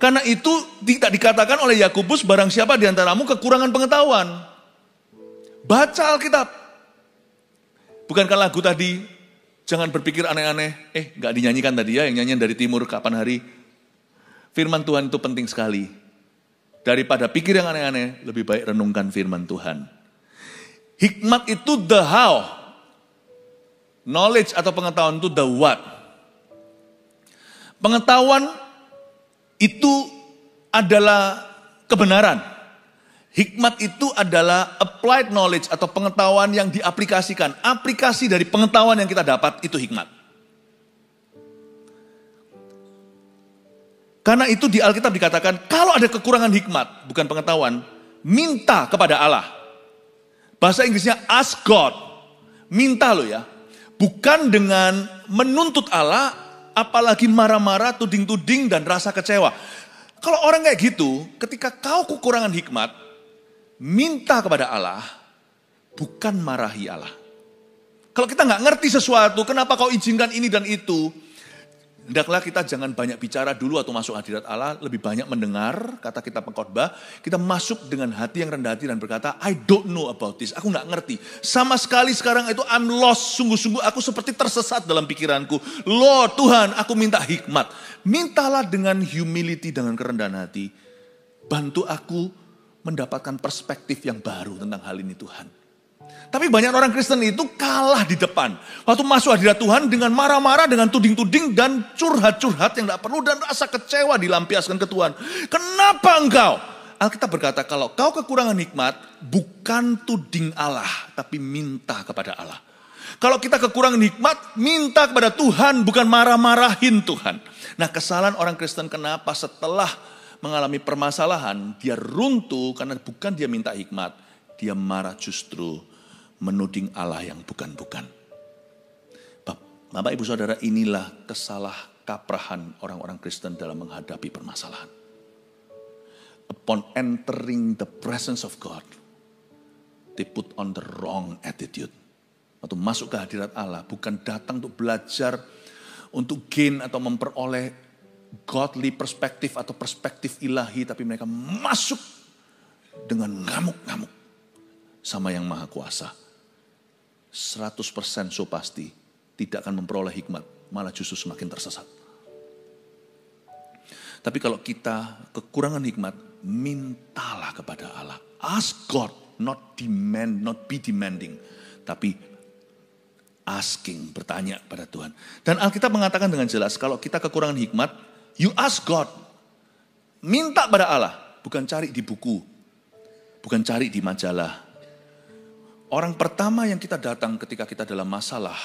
Karena itu tidak dikatakan oleh Yakobus, barang siapa di antaramu kekurangan pengetahuan. Baca Alkitab. Bukankah lagu tadi, jangan berpikir aneh-aneh. Nggak dinyanyikan tadi ya, yang nyanyian dari timur kapan hari. Firman Tuhan itu penting sekali. Daripada pikir yang aneh-aneh, lebih baik renungkan firman Tuhan. Hikmat itu the how. Knowledge atau pengetahuan itu the what. Pengetahuan itu adalah kebenaran. Hikmat itu adalah applied knowledge atau pengetahuan yang diaplikasikan. Aplikasi dari pengetahuan yang kita dapat itu hikmat. Karena itu di Alkitab dikatakan, kalau ada kekurangan hikmat, bukan pengetahuan, minta kepada Allah. Bahasa Inggrisnya ask God. Minta loh ya. Bukan dengan menuntut Allah, apalagi marah-marah, tuding-tuding, dan rasa kecewa. Kalau orang kayak gitu, ketika kau kekurangan hikmat, minta kepada Allah, bukan marahi Allah. Kalau kita nggak ngerti sesuatu, kenapa kau izinkan ini dan itu, hendaklah kita jangan banyak bicara dulu atau masuk hadirat Allah, lebih banyak mendengar, kata kitab pengkhotbah, kita masuk dengan hati yang rendah hati dan berkata, I don't know about this, aku gak ngerti. Sama sekali sekarang itu I'm lost, sungguh-sungguh aku seperti tersesat dalam pikiranku. Lord Tuhan, aku minta hikmat. Mintalah dengan humility, dengan kerendahan hati. Bantu aku mendapatkan perspektif yang baru tentang hal ini Tuhan. Tapi banyak orang Kristen itu kalah di depan. Waktu masuk hadirat Tuhan dengan marah-marah, dengan tuding-tuding dan curhat-curhat yang tidak perlu dan rasa kecewa dilampiaskan ke Tuhan. Kenapa engkau? Alkitab berkata kalau kau kekurangan hikmat, bukan tuding Allah, tapi minta kepada Allah. Kalau kita kekurangan hikmat, minta kepada Tuhan, bukan marah-marahin Tuhan. Nah kesalahan orang Kristen kenapa setelah mengalami permasalahan, dia runtuh karena bukan dia minta hikmat, dia marah justru menuding Allah yang bukan-bukan. Bapak Ibu Saudara, inilah kesalah kaprahan orang-orang Kristen dalam menghadapi permasalahan. Upon entering the presence of God, they put on the wrong attitude. Waktu masuk ke hadirat Allah, bukan datang untuk belajar, untuk gain atau memperoleh godly perspektif atau perspektif ilahi, tapi mereka masuk dengan ngamuk-ngamuk sama yang Maha Kuasa. 100% so pasti tidak akan memperoleh hikmat, malah justru semakin tersesat. Tapi kalau kita kekurangan hikmat, mintalah kepada Allah. Ask God, not demand, not be demanding, tapi asking, bertanya pada Tuhan. Dan Alkitab mengatakan dengan jelas, kalau kita kekurangan hikmat, you ask God. Minta pada Allah, bukan cari di buku, bukan cari di majalah. Orang pertama yang kita datang ketika kita dalam masalah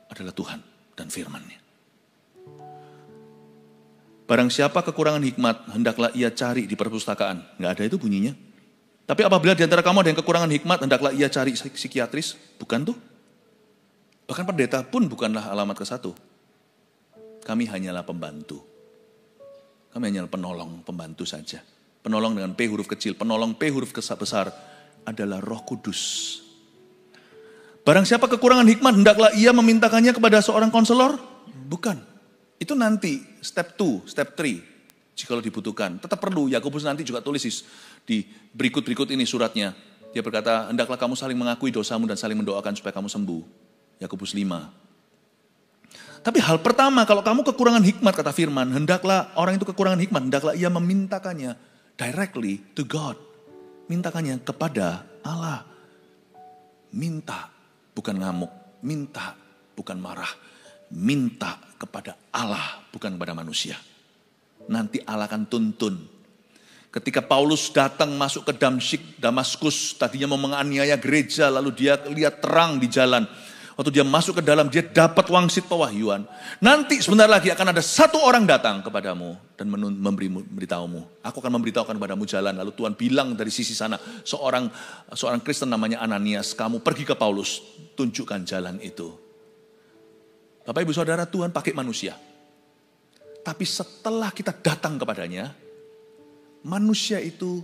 adalah Tuhan dan firman-Nya. Barang siapa kekurangan hikmat, hendaklah ia cari di perpustakaan. Nggak ada itu bunyinya. Tapi apabila di antara kamu ada yang kekurangan hikmat, hendaklah ia cari psikiatris. Bukan tuh. Bahkan pendeta pun bukanlah alamat ke satu. Kami hanyalah pembantu. Kami hanyalah penolong, pembantu saja. Penolong dengan P huruf kecil, penolong P huruf besar adalah Roh Kudus. Barang siapa kekurangan hikmat, hendaklah ia memintakannya kepada seorang konselor? Bukan. Itu nanti, step 2, step 3. Jika dibutuhkan. Tetap perlu, Yakobus nanti juga tulis di berikut-berikut ini suratnya. Dia berkata, hendaklah kamu saling mengakui dosamu dan saling mendoakan supaya kamu sembuh. Yakobus 5. Tapi hal pertama, kalau kamu kekurangan hikmat, kata firman, hendaklah orang itu kekurangan hikmat, hendaklah ia memintakannya directly to God. Mintakannya kepada Allah. Minta, bukan ngamuk. Minta, bukan marah. Minta kepada Allah, bukan kepada manusia. Nanti Allah akan tuntun. Ketika Paulus datang masuk ke Damaskus, tadinya mau menganiaya gereja, lalu dia lihat terang di jalan. Waktu dia masuk ke dalam, dia dapat wangsit pewahyuan. Nanti sebentar lagi akan ada satu orang datang kepadamu dan memberitahumu. Aku akan memberitahukan kepadamu jalan. Lalu Tuhan bilang dari sisi sana, seorang Kristen namanya Ananias, kamu pergi ke Paulus, tunjukkan jalan itu. Bapak Ibu Saudara, Tuhan pakai manusia. Tapi setelah kita datang kepadanya, manusia itu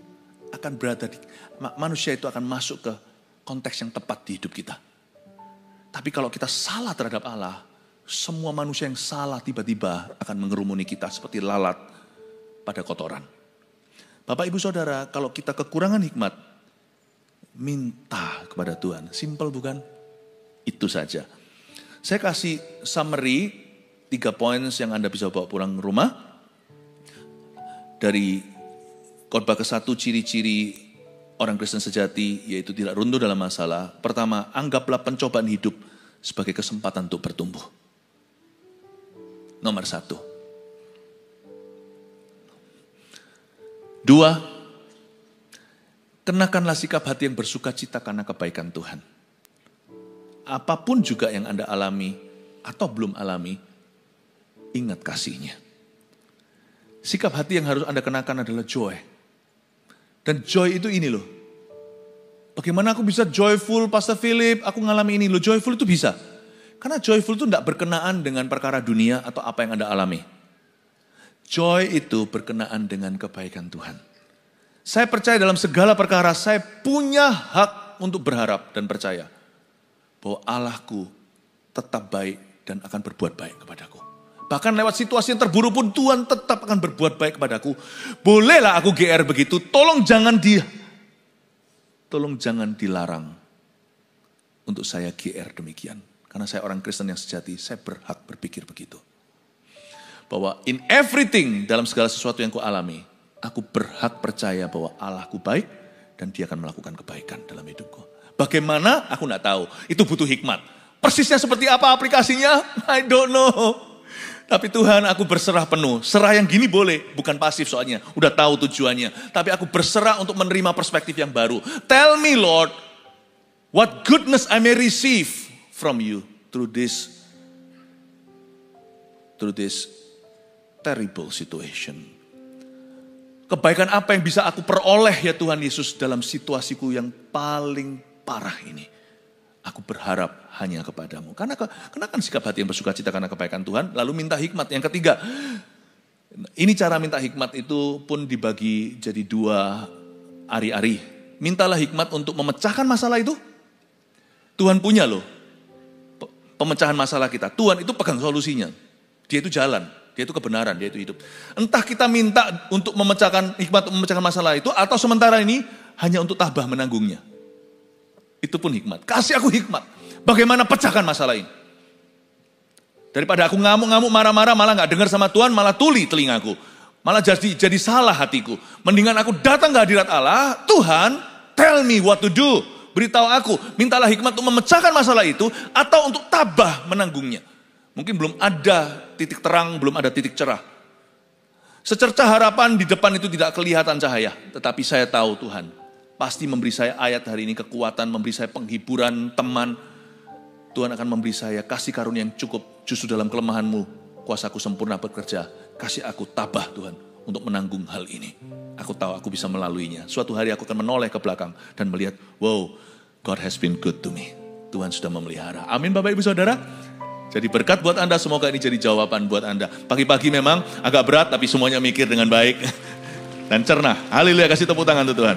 akan masuk ke konteks yang tepat di hidup kita. Tapi kalau kita salah terhadap Allah, semua manusia yang salah tiba-tiba akan mengerumuni kita seperti lalat pada kotoran. Bapak Ibu Saudara, kalau kita kekurangan hikmat, minta kepada Tuhan. Simple bukan? Itu saja. Saya kasih summary 3 poin yang Anda bisa bawa pulang rumah. Dari khotbah ke-1, ciri-ciri orang Kristen sejati, yaitu tidak runtuh dalam masalah. Pertama, anggaplah pencobaan hidup sebagai kesempatan untuk bertumbuh. Nomor 1. 2, kenakanlah sikap hati yang bersuka cita karena kebaikan Tuhan. Apapun juga yang Anda alami atau belum alami, ingat kasihnya. Sikap hati yang harus Anda kenakan adalah joy. Dan joy itu ini loh. Bagaimana aku bisa joyful, Pastor Philip, aku ngalami ini loh. Joyful itu bisa. Karena joyful itu tidak berkenaan dengan perkara dunia atau apa yang Anda alami. Joy itu berkenaan dengan kebaikan Tuhan. Saya percaya dalam segala perkara, saya punya hak untuk berharap dan percaya bahwa Allahku tetap baik dan akan berbuat baik kepadaku. Bahkan lewat situasi yang terburuk pun Tuhan tetap akan berbuat baik kepadaku. Bolehlah aku GR begitu, tolong jangan dilarang untuk saya GR demikian. Karena saya orang Kristen yang sejati, saya berhak berpikir begitu. Bahwa in everything, dalam segala sesuatu yang ku alami, aku berhak percaya bahwa Allahku baik dan Dia akan melakukan kebaikan dalam hidupku. Bagaimana? Aku tidak tahu. Itu butuh hikmat. Persisnya seperti apa aplikasinya? I don't know. Tapi Tuhan, aku berserah penuh. Serah yang gini boleh, bukan pasif soalnya. Udah tahu tujuannya. Tapi aku berserah untuk menerima perspektif yang baru. Tell me Lord, what goodness I may receive from you through this terrible situation. Kebaikan apa yang bisa aku peroleh ya Tuhan Yesus dalam situasiku yang paling parah ini. Aku berharap hanya kepadamu. Karena kenakan sikap hati yang bersuka cita karena kebaikan Tuhan. Lalu minta hikmat. Yang ketiga, ini cara minta hikmat itu pun dibagi jadi 2 ari-ari. Mintalah hikmat untuk memecahkan masalah itu. Tuhan punya loh pemecahan masalah kita. Tuhan itu pegang solusinya. Dia itu jalan, dia itu kebenaran, dia itu hidup. Entah kita minta untuk memecahkan hikmat untuk memecahkan masalah itu, atau sementara ini hanya untuk tabah menanggungnya. Itu pun hikmat. Kasih aku hikmat. Bagaimana pecahkan masalah ini. Daripada aku ngamuk-ngamuk, marah-marah, malah gak dengar sama Tuhan, malah tuli telingaku. Malah jadi salah hatiku. Mendingan aku datang ke hadirat Allah, Tuhan, tell me what to do. Beritahu aku, mintalah hikmat untuk memecahkan masalah itu, atau untuk tabah menanggungnya. Mungkin belum ada titik terang, belum ada titik cerah. Secercah harapan di depan itu tidak kelihatan cahaya. Tetapi saya tahu Tuhan pasti memberi saya ayat hari ini kekuatan, memberi saya penghiburan, teman. Tuhan akan memberi saya kasih karunia yang cukup. Justru dalam kelemahanmu, kuasaku sempurna bekerja. Kasih aku tabah Tuhan untuk menanggung hal ini. Aku tahu aku bisa melaluinya. Suatu hari aku akan menoleh ke belakang dan melihat, wow, God has been good to me. Tuhan sudah memelihara. Amin Bapak Ibu Saudara. Jadi berkat buat Anda, semoga ini jadi jawaban buat Anda. Pagi-pagi memang agak berat, tapi semuanya mikir dengan baik dan cerna. Haleluya, kasih tepuk tangan untuk Tuhan.